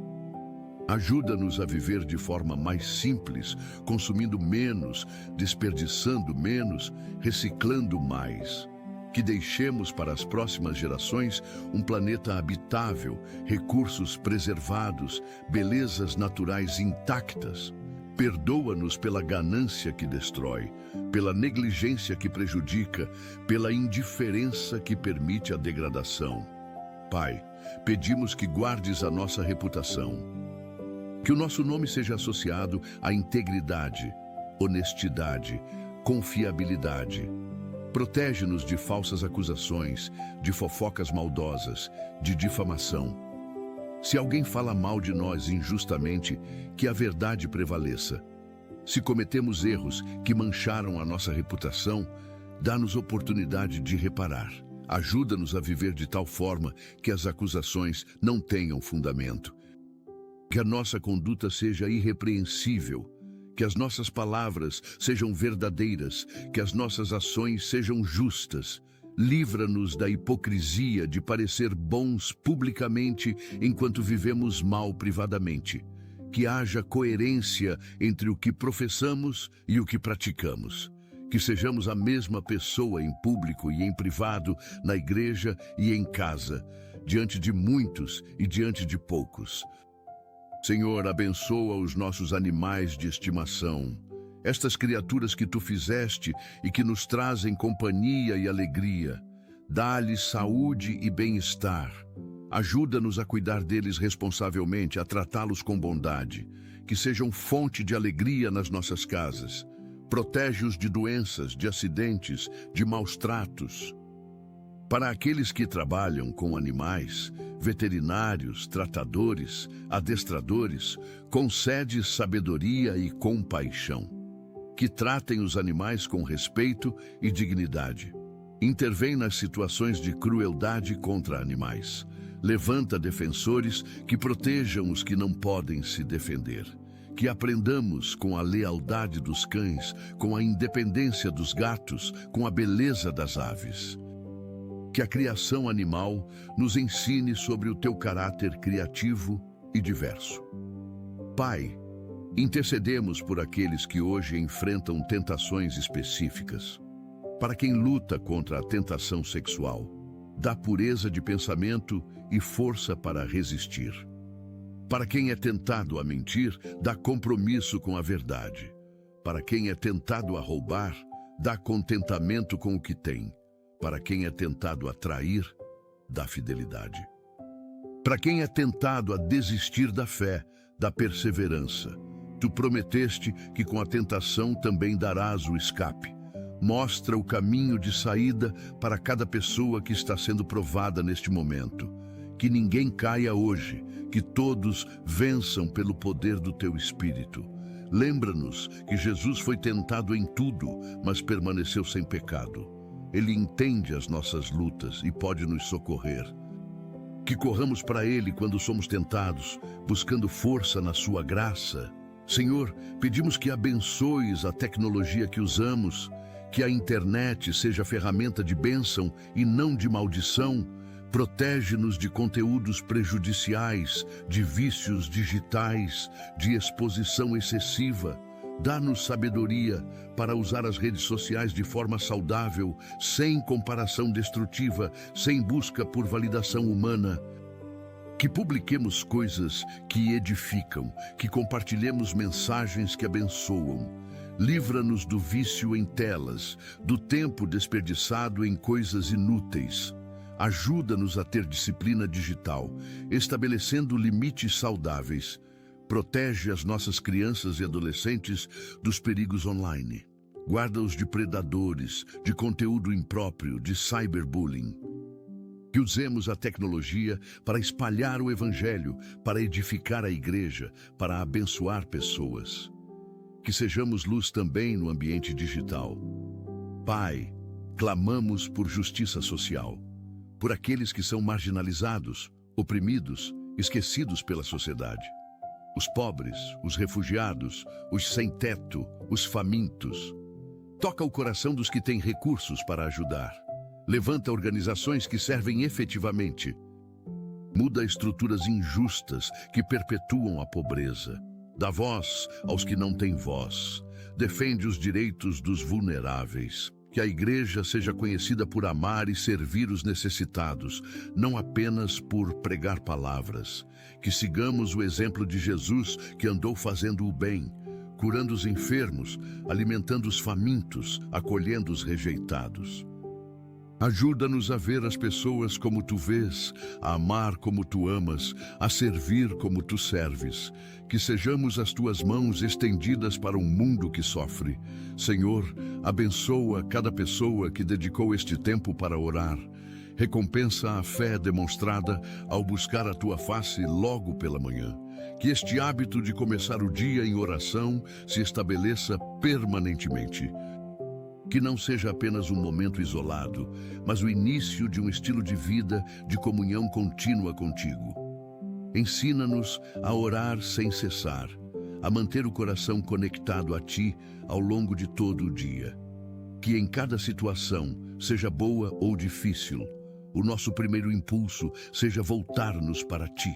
Ajuda-nos a viver de forma mais simples, consumindo menos, desperdiçando menos, reciclando mais. Que deixemos para as próximas gerações um planeta habitável, recursos preservados, belezas naturais intactas. Perdoa-nos pela ganância que destrói, pela negligência que prejudica, pela indiferença que permite a degradação. Pai, pedimos que guardes a nossa reputação. Que o nosso nome seja associado à integridade, honestidade, confiabilidade. Protege-nos de falsas acusações, de fofocas maldosas, de difamação. Se alguém fala mal de nós injustamente, que a verdade prevaleça. Se cometemos erros que mancharam a nossa reputação, dá-nos oportunidade de reparar. Ajuda-nos a viver de tal forma que as acusações não tenham fundamento. Que a nossa conduta seja irrepreensível, que as nossas palavras sejam verdadeiras, que as nossas ações sejam justas. Livra-nos da hipocrisia de parecer bons publicamente enquanto vivemos mal privadamente. Que haja coerência entre o que professamos e o que praticamos. Que sejamos a mesma pessoa em público e em privado, na igreja e em casa, diante de muitos e diante de poucos. Senhor, abençoa os nossos animais de estimação, estas criaturas que Tu fizeste e que nos trazem companhia e alegria. Dá-lhes saúde e bem-estar. Ajuda-nos a cuidar deles responsavelmente, a tratá-los com bondade, que sejam fonte de alegria nas nossas casas. Protege-os de doenças, de acidentes, de maus tratos. Para aqueles que trabalham com animais, veterinários, tratadores, adestradores, concede sabedoria e compaixão. Que tratem os animais com respeito e dignidade. Intervém nas situações de crueldade contra animais. Levanta defensores que protejam os que não podem se defender. Que aprendamos com a lealdade dos cães, com a independência dos gatos, com a beleza das aves. Que a criação animal nos ensine sobre o Teu caráter criativo e diverso. Pai, intercedemos por aqueles que hoje enfrentam tentações específicas. Para quem luta contra a tentação sexual, dá pureza de pensamento e força para resistir. Para quem é tentado a mentir, dá compromisso com a verdade. Para quem é tentado a roubar, dá contentamento com o que tem. Para quem é tentado a trair, dá fidelidade. Para quem é tentado a desistir da fé, dá perseverança. Tu prometeste que com a tentação também darás o escape. Mostra o caminho de saída para cada pessoa que está sendo provada neste momento. Que ninguém caia hoje, que todos vençam pelo poder do Teu Espírito. Lembra-nos que Jesus foi tentado em tudo, mas permaneceu sem pecado. Ele entende as nossas lutas e pode nos socorrer. Que corramos para Ele quando somos tentados, buscando força na Sua graça. Senhor, pedimos que abençoes a tecnologia que usamos, que a internet seja ferramenta de bênção e não de maldição. Protege-nos de conteúdos prejudiciais, de vícios digitais, de exposição excessiva. Dá-nos sabedoria para usar as redes sociais de forma saudável, sem comparação destrutiva, sem busca por validação humana. Que publiquemos coisas que edificam, que compartilhemos mensagens que abençoam. Livra-nos do vício em telas, do tempo desperdiçado em coisas inúteis. Ajuda-nos a ter disciplina digital, estabelecendo limites saudáveis. Protege as nossas crianças e adolescentes dos perigos online. Guarda-os de predadores, de conteúdo impróprio, de cyberbullying. Que usemos a tecnologia para espalhar o Evangelho, para edificar a igreja, para abençoar pessoas. Que sejamos luz também no ambiente digital. Pai, clamamos por justiça social, por aqueles que são marginalizados, oprimidos, esquecidos pela sociedade. Os pobres, os refugiados, os sem teto, os famintos. Toca o coração dos que têm recursos para ajudar. Levanta organizações que servem efetivamente. Muda estruturas injustas que perpetuam a pobreza. Dá voz aos que não têm voz. Defende os direitos dos vulneráveis. Que a igreja seja conhecida por amar e servir os necessitados, não apenas por pregar palavras. Que sigamos o exemplo de Jesus, que andou fazendo o bem, curando os enfermos, alimentando os famintos, acolhendo os rejeitados. Ajuda-nos a ver as pessoas como Tu vês, a amar como Tu amas, a servir como Tu serves. Que sejamos as Tuas mãos estendidas para um mundo que sofre. Senhor, abençoa cada pessoa que dedicou este tempo para orar. Recompensa a fé demonstrada ao buscar a tua face logo pela manhã. Que este hábito de começar o dia em oração se estabeleça permanentemente. Que não seja apenas um momento isolado, mas o início de um estilo de vida de comunhão contínua contigo. Ensina-nos a orar sem cessar, a manter o coração conectado a Ti ao longo de todo o dia. Que em cada situação, seja boa ou difícil, o nosso primeiro impulso seja voltar-nos para Ti.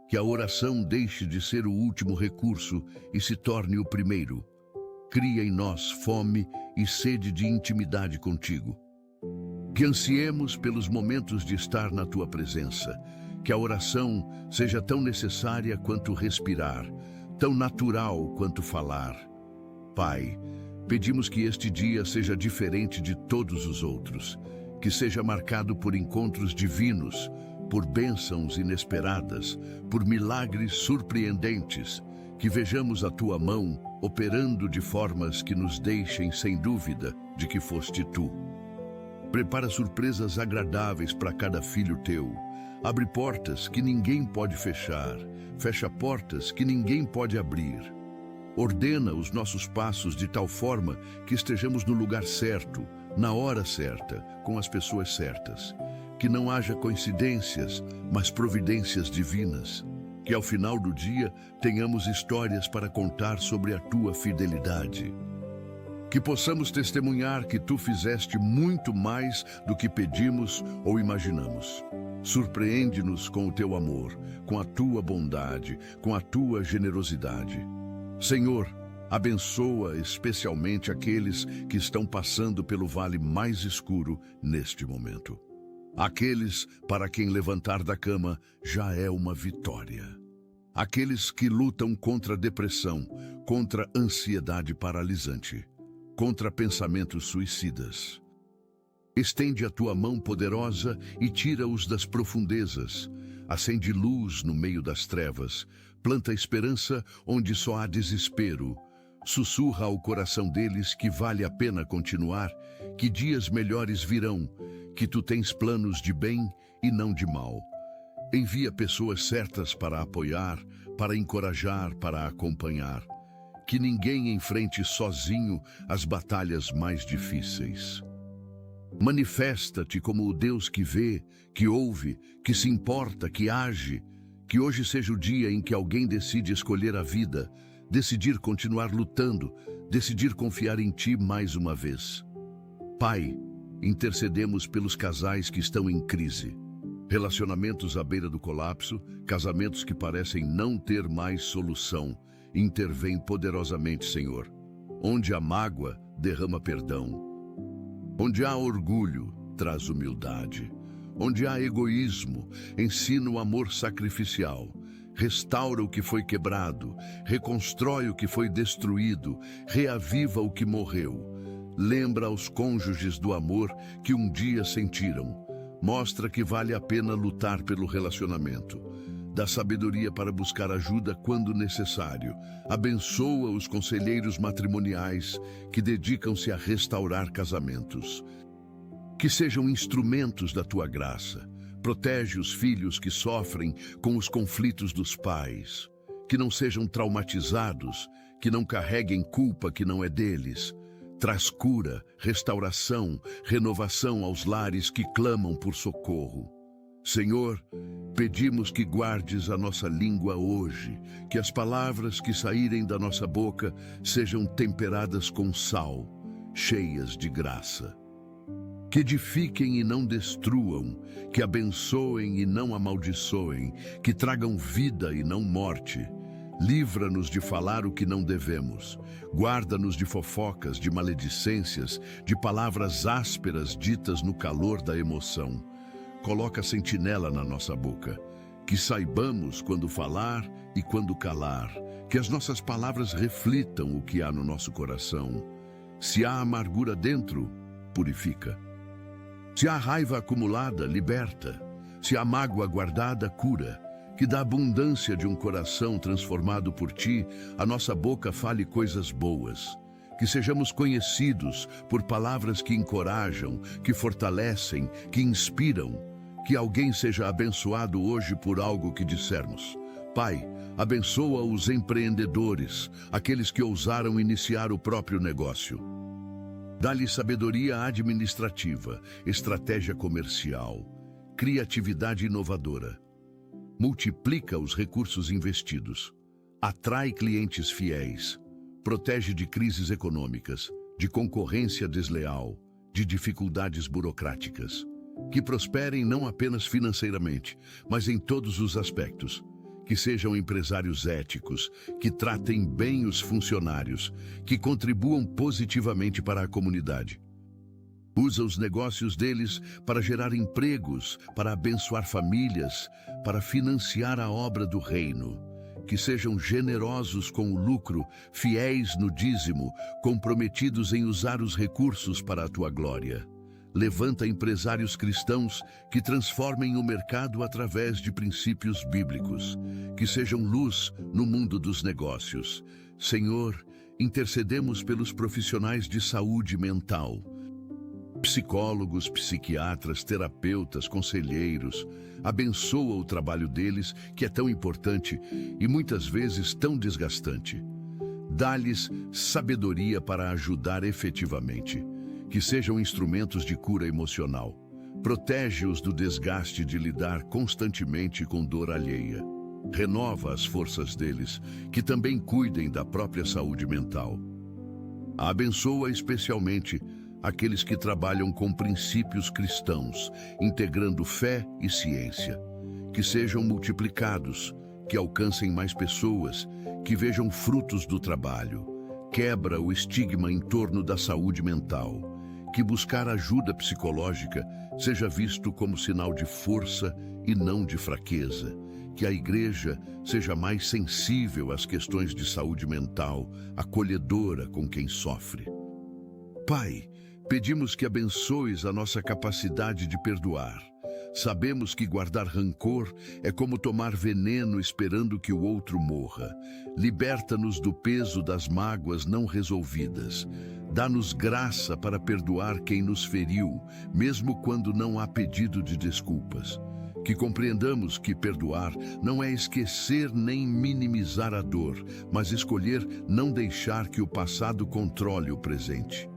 Que a oração deixe de ser o último recurso e se torne o primeiro. Cria em nós fome e sede de intimidade contigo. Que ansiemos pelos momentos de estar na Tua presença. Que a oração seja tão necessária quanto respirar, tão natural quanto falar. Pai, pedimos que este dia seja diferente de todos os outros, que seja marcado por encontros divinos, por bênçãos inesperadas, por milagres surpreendentes, que vejamos a Tua mão operando de formas que nos deixem sem dúvida de que foste Tu. Prepara surpresas agradáveis para cada filho Teu. Abre portas que ninguém pode fechar, fecha portas que ninguém pode abrir. Ordena os nossos passos de tal forma que estejamos no lugar certo, na hora certa, com as pessoas certas. Que não haja coincidências, mas providências divinas. Que ao final do dia tenhamos histórias para contar sobre a Tua fidelidade. Que possamos testemunhar que Tu fizeste muito mais do que pedimos ou imaginamos. Surpreende-nos com o Teu amor, com a Tua bondade, com a Tua generosidade. Senhor, abençoa especialmente aqueles que estão passando pelo vale mais escuro neste momento. Aqueles para quem levantar da cama já é uma vitória. Aqueles que lutam contra a depressão, contra a ansiedade paralisante, contra pensamentos suicidas. Estende a Tua mão poderosa e tira-os das profundezas. Acende luz no meio das trevas. Planta esperança onde só há desespero. Sussurra ao coração deles que vale a pena continuar, que dias melhores virão, que Tu tens planos de bem e não de mal. Envia pessoas certas para apoiar, para encorajar, para acompanhar. Que ninguém enfrente sozinho as batalhas mais difíceis. Manifesta-te como o Deus que vê, que ouve, que se importa, que age. Que hoje seja o dia em que alguém decide escolher a vida, decidir continuar lutando, decidir confiar em Ti mais uma vez. Pai, intercedemos pelos casais que estão em crise. Relacionamentos à beira do colapso, casamentos que parecem não ter mais solução. Intervém poderosamente, Senhor. Onde há mágoa, derrama perdão. Onde há orgulho, traz humildade. Onde há egoísmo, ensina o amor sacrificial. Restaura o que foi quebrado, reconstrói o que foi destruído, reaviva o que morreu. Lembra aos cônjuges do amor que um dia sentiram. Mostra que vale a pena lutar pelo relacionamento. Dá sabedoria para buscar ajuda quando necessário. Abençoa os conselheiros matrimoniais que dedicam-se a restaurar casamentos. Que sejam instrumentos da Tua graça. Protege os filhos que sofrem com os conflitos dos pais. Que não sejam traumatizados, que não carreguem culpa que não é deles. Traz cura, restauração, renovação aos lares que clamam por socorro. Senhor, pedimos que guardes a nossa língua hoje, que as palavras que saírem da nossa boca sejam temperadas com sal, cheias de graça. Que edifiquem e não destruam, que abençoem e não amaldiçoem, que tragam vida e não morte. Livra-nos de falar o que não devemos. Guarda-nos de fofocas, de maledicências, de palavras ásperas ditas no calor da emoção. Coloca sentinela na nossa boca. Que saibamos quando falar e quando calar. Que as nossas palavras reflitam o que há no nosso coração. Se há amargura dentro, purifica. Se há raiva acumulada, liberta. Se há mágoa guardada, cura. Que da abundância de um coração transformado por Ti, a nossa boca fale coisas boas. Que sejamos conhecidos por palavras que encorajam, que fortalecem, que inspiram. Que alguém seja abençoado hoje por algo que dissermos. Pai, abençoa os empreendedores, aqueles que ousaram iniciar o próprio negócio. Dá-lhe sabedoria administrativa, estratégia comercial, criatividade inovadora. Multiplica os recursos investidos. Atrai clientes fiéis. Protege de crises econômicas, de concorrência desleal, de dificuldades burocráticas. Que prosperem não apenas financeiramente, mas em todos os aspectos. Que sejam empresários éticos, que tratem bem os funcionários, que contribuam positivamente para a comunidade. Usa os negócios deles para gerar empregos, para abençoar famílias, para financiar a obra do reino. Que sejam generosos com o lucro, fiéis no dízimo, comprometidos em usar os recursos para a tua glória. Levanta empresários cristãos que transformem o mercado através de princípios bíblicos, que sejam luz no mundo dos negócios. Senhor, intercedemos pelos profissionais de saúde mental, psicólogos, psiquiatras, terapeutas, conselheiros. Abençoa o trabalho deles, que é tão importante e muitas vezes tão desgastante. Dá-lhes sabedoria para ajudar efetivamente. Que sejam instrumentos de cura emocional. Protege-os do desgaste de lidar constantemente com dor alheia. Renova as forças deles, que também cuidem da própria saúde mental. Abençoa especialmente aqueles que trabalham com princípios cristãos, integrando fé e ciência. Que sejam multiplicados, que alcancem mais pessoas, que vejam frutos do trabalho. Quebra o estigma em torno da saúde mental. Que buscar ajuda psicológica seja visto como sinal de força e não de fraqueza. Que a igreja seja mais sensível às questões de saúde mental, acolhedora com quem sofre. Pai, pedimos que abençoes a nossa capacidade de perdoar. Sabemos que guardar rancor é como tomar veneno esperando que o outro morra. Liberta-nos do peso das mágoas não resolvidas. Dá-nos graça para perdoar quem nos feriu, mesmo quando não há pedido de desculpas. Que compreendamos que perdoar não é esquecer nem minimizar a dor, mas escolher não deixar que o passado controle o presente.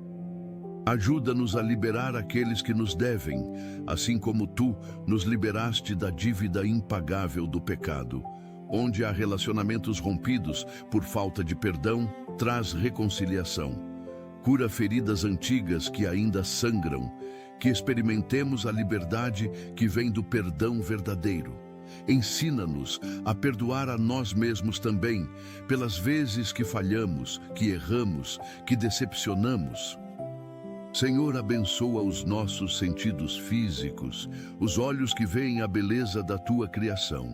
Ajuda-nos a liberar aqueles que nos devem, assim como tu nos liberaste da dívida impagável do pecado. Onde há relacionamentos rompidos por falta de perdão, traz reconciliação. Cura feridas antigas que ainda sangram, que experimentemos a liberdade que vem do perdão verdadeiro. Ensina-nos a perdoar a nós mesmos também, pelas vezes que falhamos, que erramos, que decepcionamos. Senhor, abençoa os nossos sentidos físicos, os olhos que veem a beleza da tua criação.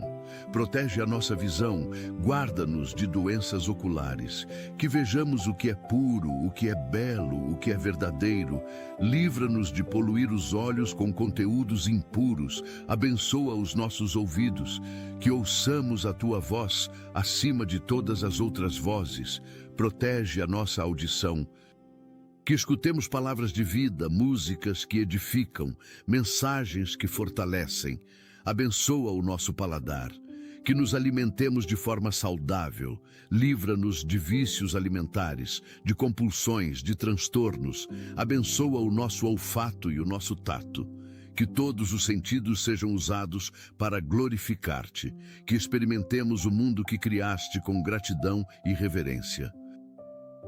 Protege a nossa visão, guarda-nos de doenças oculares, que vejamos o que é puro, o que é belo, o que é verdadeiro. Livra-nos de poluir os olhos com conteúdos impuros. Abençoa os nossos ouvidos, que ouçamos a tua voz acima de todas as outras vozes. Protege a nossa audição. Que escutemos palavras de vida, músicas que edificam, mensagens que fortalecem. Abençoa o nosso paladar. Que nos alimentemos de forma saudável. Livra-nos de vícios alimentares, de compulsões, de transtornos. Abençoa o nosso olfato e o nosso tato. Que todos os sentidos sejam usados para glorificar-te. Que experimentemos o mundo que criaste com gratidão e reverência.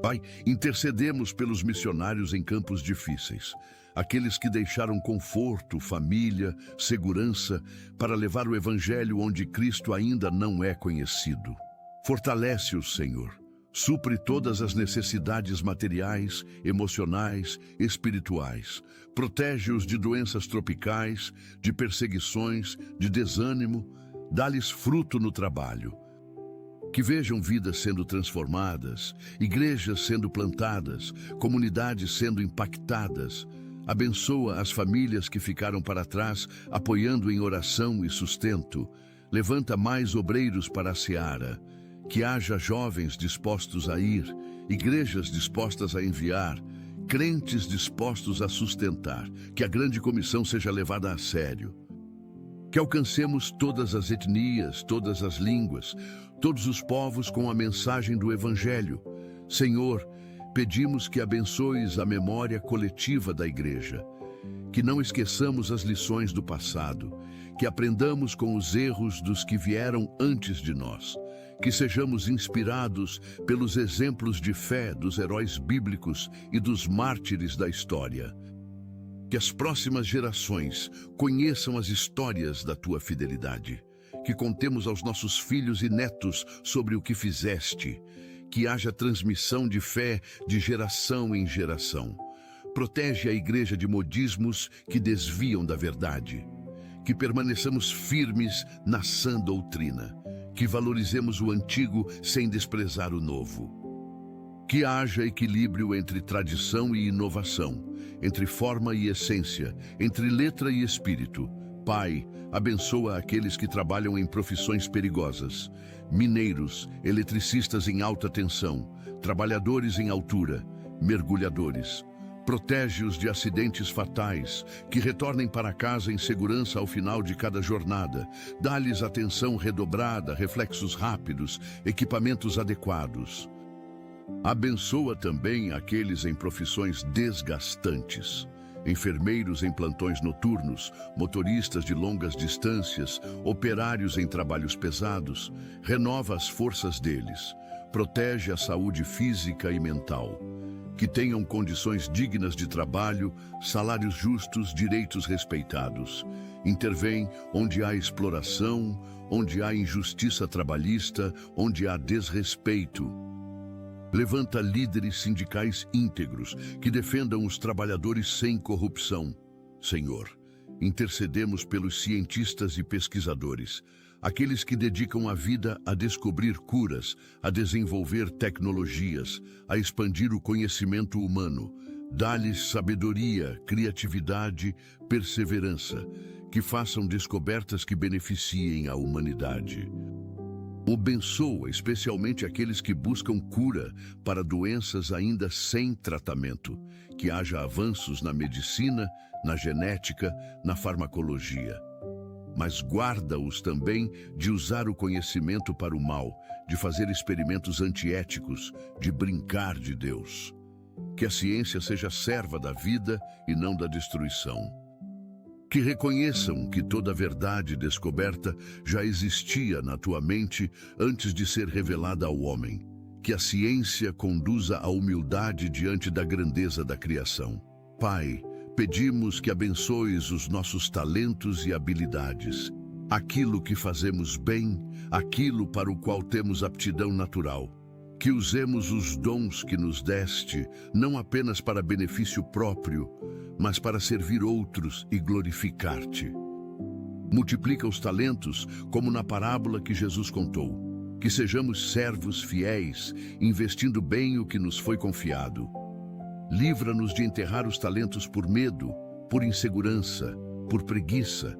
Pai, intercedemos pelos missionários em campos difíceis, aqueles que deixaram conforto, família, segurança, para levar o Evangelho onde Cristo ainda não é conhecido. Fortalece-os, Senhor. Supre todas as necessidades materiais, emocionais, espirituais. Protege-os de doenças tropicais, de perseguições, de desânimo. Dá-lhes fruto no trabalho. Que vejam vidas sendo transformadas, igrejas sendo plantadas, comunidades sendo impactadas. Abençoa as famílias que ficaram para trás, apoiando em oração e sustento. Levanta mais obreiros para a seara. Que haja jovens dispostos a ir, igrejas dispostas a enviar, crentes dispostos a sustentar, que a grande comissão seja levada a sério. Que alcancemos todas as etnias, todas as línguas, todos os povos com a mensagem do Evangelho. Senhor, pedimos que abençoes a memória coletiva da igreja, que não esqueçamos as lições do passado, que aprendamos com os erros dos que vieram antes de nós, que sejamos inspirados pelos exemplos de fé dos heróis bíblicos e dos mártires da história. Que as próximas gerações conheçam as histórias da tua fidelidade, que contemos aos nossos filhos e netos sobre o que fizeste, que haja transmissão de fé de geração em geração. Protege a igreja de modismos que desviam da verdade, que permaneçamos firmes na sã doutrina, que valorizemos o antigo sem desprezar o novo. Que haja equilíbrio entre tradição e inovação, entre forma e essência, entre letra e espírito. Pai, abençoa aqueles que trabalham em profissões perigosas, mineiros, eletricistas em alta tensão, trabalhadores em altura, mergulhadores. Protege-os de acidentes fatais, que retornem para casa em segurança ao final de cada jornada. Dá-lhes atenção redobrada, reflexos rápidos, equipamentos adequados. Abençoa também aqueles em profissões desgastantes, enfermeiros em plantões noturnos, motoristas de longas distâncias, operários em trabalhos pesados. Renova as forças deles, protege a saúde física e mental. Que tenham condições dignas de trabalho, salários justos, direitos respeitados. Intervém onde há exploração, onde há injustiça trabalhista, onde há desrespeito. Levanta líderes sindicais íntegros que defendam os trabalhadores sem corrupção. Senhor, intercedemos pelos cientistas e pesquisadores, aqueles que dedicam a vida a descobrir curas, a desenvolver tecnologias, a expandir o conhecimento humano. Dá-lhes sabedoria, criatividade, perseverança, que façam descobertas que beneficiem a humanidade. Abençoa especialmente aqueles que buscam cura para doenças ainda sem tratamento, que haja avanços na medicina, na genética, na farmacologia. Mas guarda-os também de usar o conhecimento para o mal, de fazer experimentos antiéticos, de brincar de Deus. Que a ciência seja serva da vida e não da destruição. Que reconheçam que toda a verdade descoberta já existia na tua mente antes de ser revelada ao homem. Que a ciência conduza à humildade diante da grandeza da criação. Pai, pedimos que abençoes os nossos talentos e habilidades, aquilo que fazemos bem, aquilo para o qual temos aptidão natural. Que usemos os dons que nos deste, não apenas para benefício próprio, mas para servir outros e glorificar-te. Multiplica os talentos, como na parábola que Jesus contou. Que sejamos servos fiéis, investindo bem o que nos foi confiado. Livra-nos de enterrar os talentos por medo, por insegurança, por preguiça.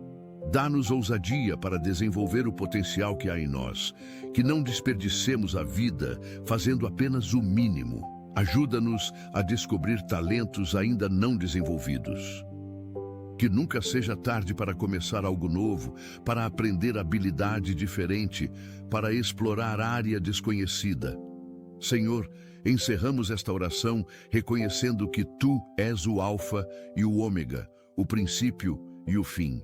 Dá-nos ousadia para desenvolver o potencial que há em nós, que não desperdicemos a vida fazendo apenas o mínimo. Ajuda-nos a descobrir talentos ainda não desenvolvidos. Que nunca seja tarde para começar algo novo, para aprender habilidade diferente, para explorar área desconhecida. Senhor, encerramos esta oração reconhecendo que Tu és o Alfa e o Ômega, o princípio e o fim.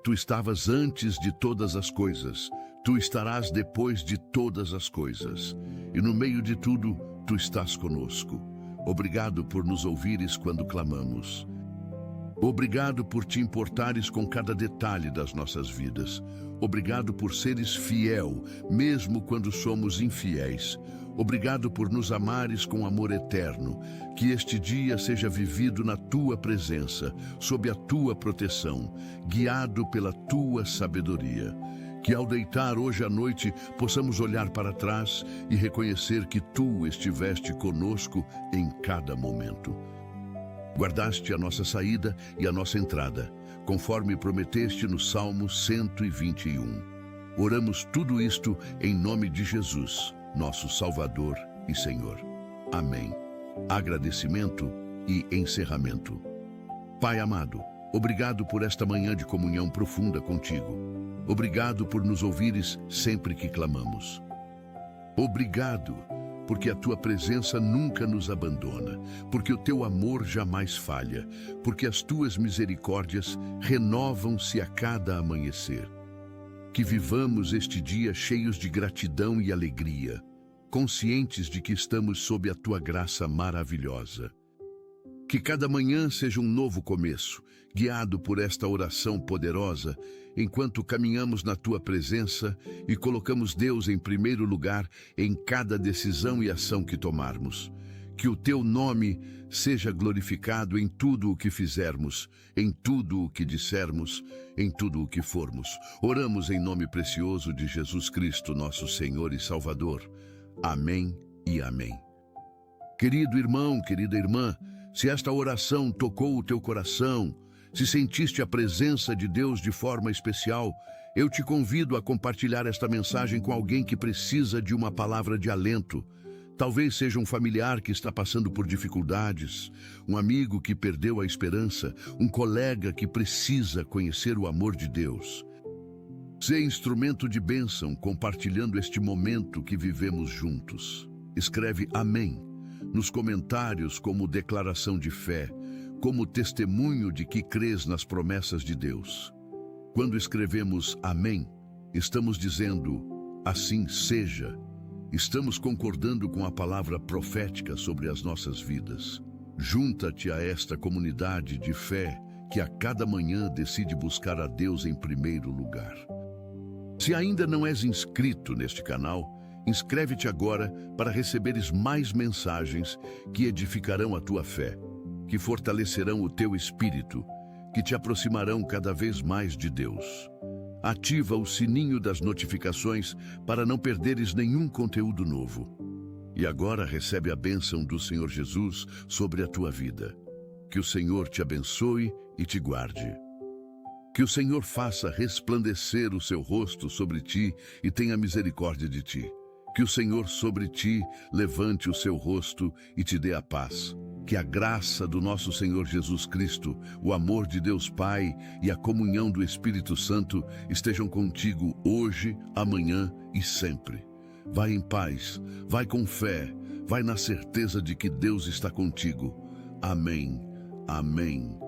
Tu estavas antes de todas as coisas, Tu estarás depois de todas as coisas. E no meio de tudo, Tu estás conosco. Obrigado por nos ouvires quando clamamos. Obrigado por te importares com cada detalhe das nossas vidas. Obrigado por seres fiel, mesmo quando somos infiéis. Obrigado por nos amares com amor eterno. Que este dia seja vivido na Tua presença, sob a Tua proteção, guiado pela Tua sabedoria. Que ao deitar hoje à noite possamos olhar para trás e reconhecer que Tu estiveste conosco em cada momento. Guardaste a nossa saída e a nossa entrada, conforme prometeste no Salmo 121. Oramos tudo isto em nome de Jesus, nosso Salvador e Senhor. Amém. Agradecimento e encerramento. Pai amado, obrigado por esta manhã de comunhão profunda contigo. Obrigado por nos ouvires sempre que clamamos. Obrigado, porque a tua presença nunca nos abandona, porque o teu amor jamais falha, porque as tuas misericórdias renovam-se a cada amanhecer. Que vivamos este dia cheios de gratidão e alegria, conscientes de que estamos sob a tua graça maravilhosa. Que cada manhã seja um novo começo, guiado por esta oração poderosa, enquanto caminhamos na tua presença e colocamos Deus em primeiro lugar em cada decisão e ação que tomarmos. Que o teu nome seja glorificado em tudo o que fizermos, em tudo o que dissermos, em tudo o que formos. Oramos em nome precioso de Jesus Cristo, nosso Senhor e Salvador. Amém e amém. Querido irmão, querida irmã, se esta oração tocou o teu coração, se sentiste a presença de Deus de forma especial, eu te convido a compartilhar esta mensagem com alguém que precisa de uma palavra de alento. Talvez seja um familiar que está passando por dificuldades, um amigo que perdeu a esperança, um colega que precisa conhecer o amor de Deus. Sê instrumento de bênção compartilhando este momento que vivemos juntos. Escreve Amém nos comentários como declaração de fé, como testemunho de que crês nas promessas de Deus. Quando escrevemos Amém, estamos dizendo assim seja. Estamos concordando com a palavra profética sobre as nossas vidas. Junta-te a esta comunidade de fé que a cada manhã decide buscar a Deus em primeiro lugar. Se ainda não és inscrito neste canal, inscreve-te agora para receberes mais mensagens que edificarão a tua fé, que fortalecerão o teu espírito, que te aproximarão cada vez mais de Deus. Ativa o sininho das notificações para não perderes nenhum conteúdo novo. E agora recebe a bênção do Senhor Jesus sobre a tua vida. Que o Senhor te abençoe e te guarde. Que o Senhor faça resplandecer o seu rosto sobre ti e tenha misericórdia de ti. Que o Senhor sobre ti levante o seu rosto e te dê a paz. Que a graça do nosso Senhor Jesus Cristo, o amor de Deus Pai e a comunhão do Espírito Santo estejam contigo hoje, amanhã e sempre. Vai em paz, vai com fé, vai na certeza de que Deus está contigo. Amém, amém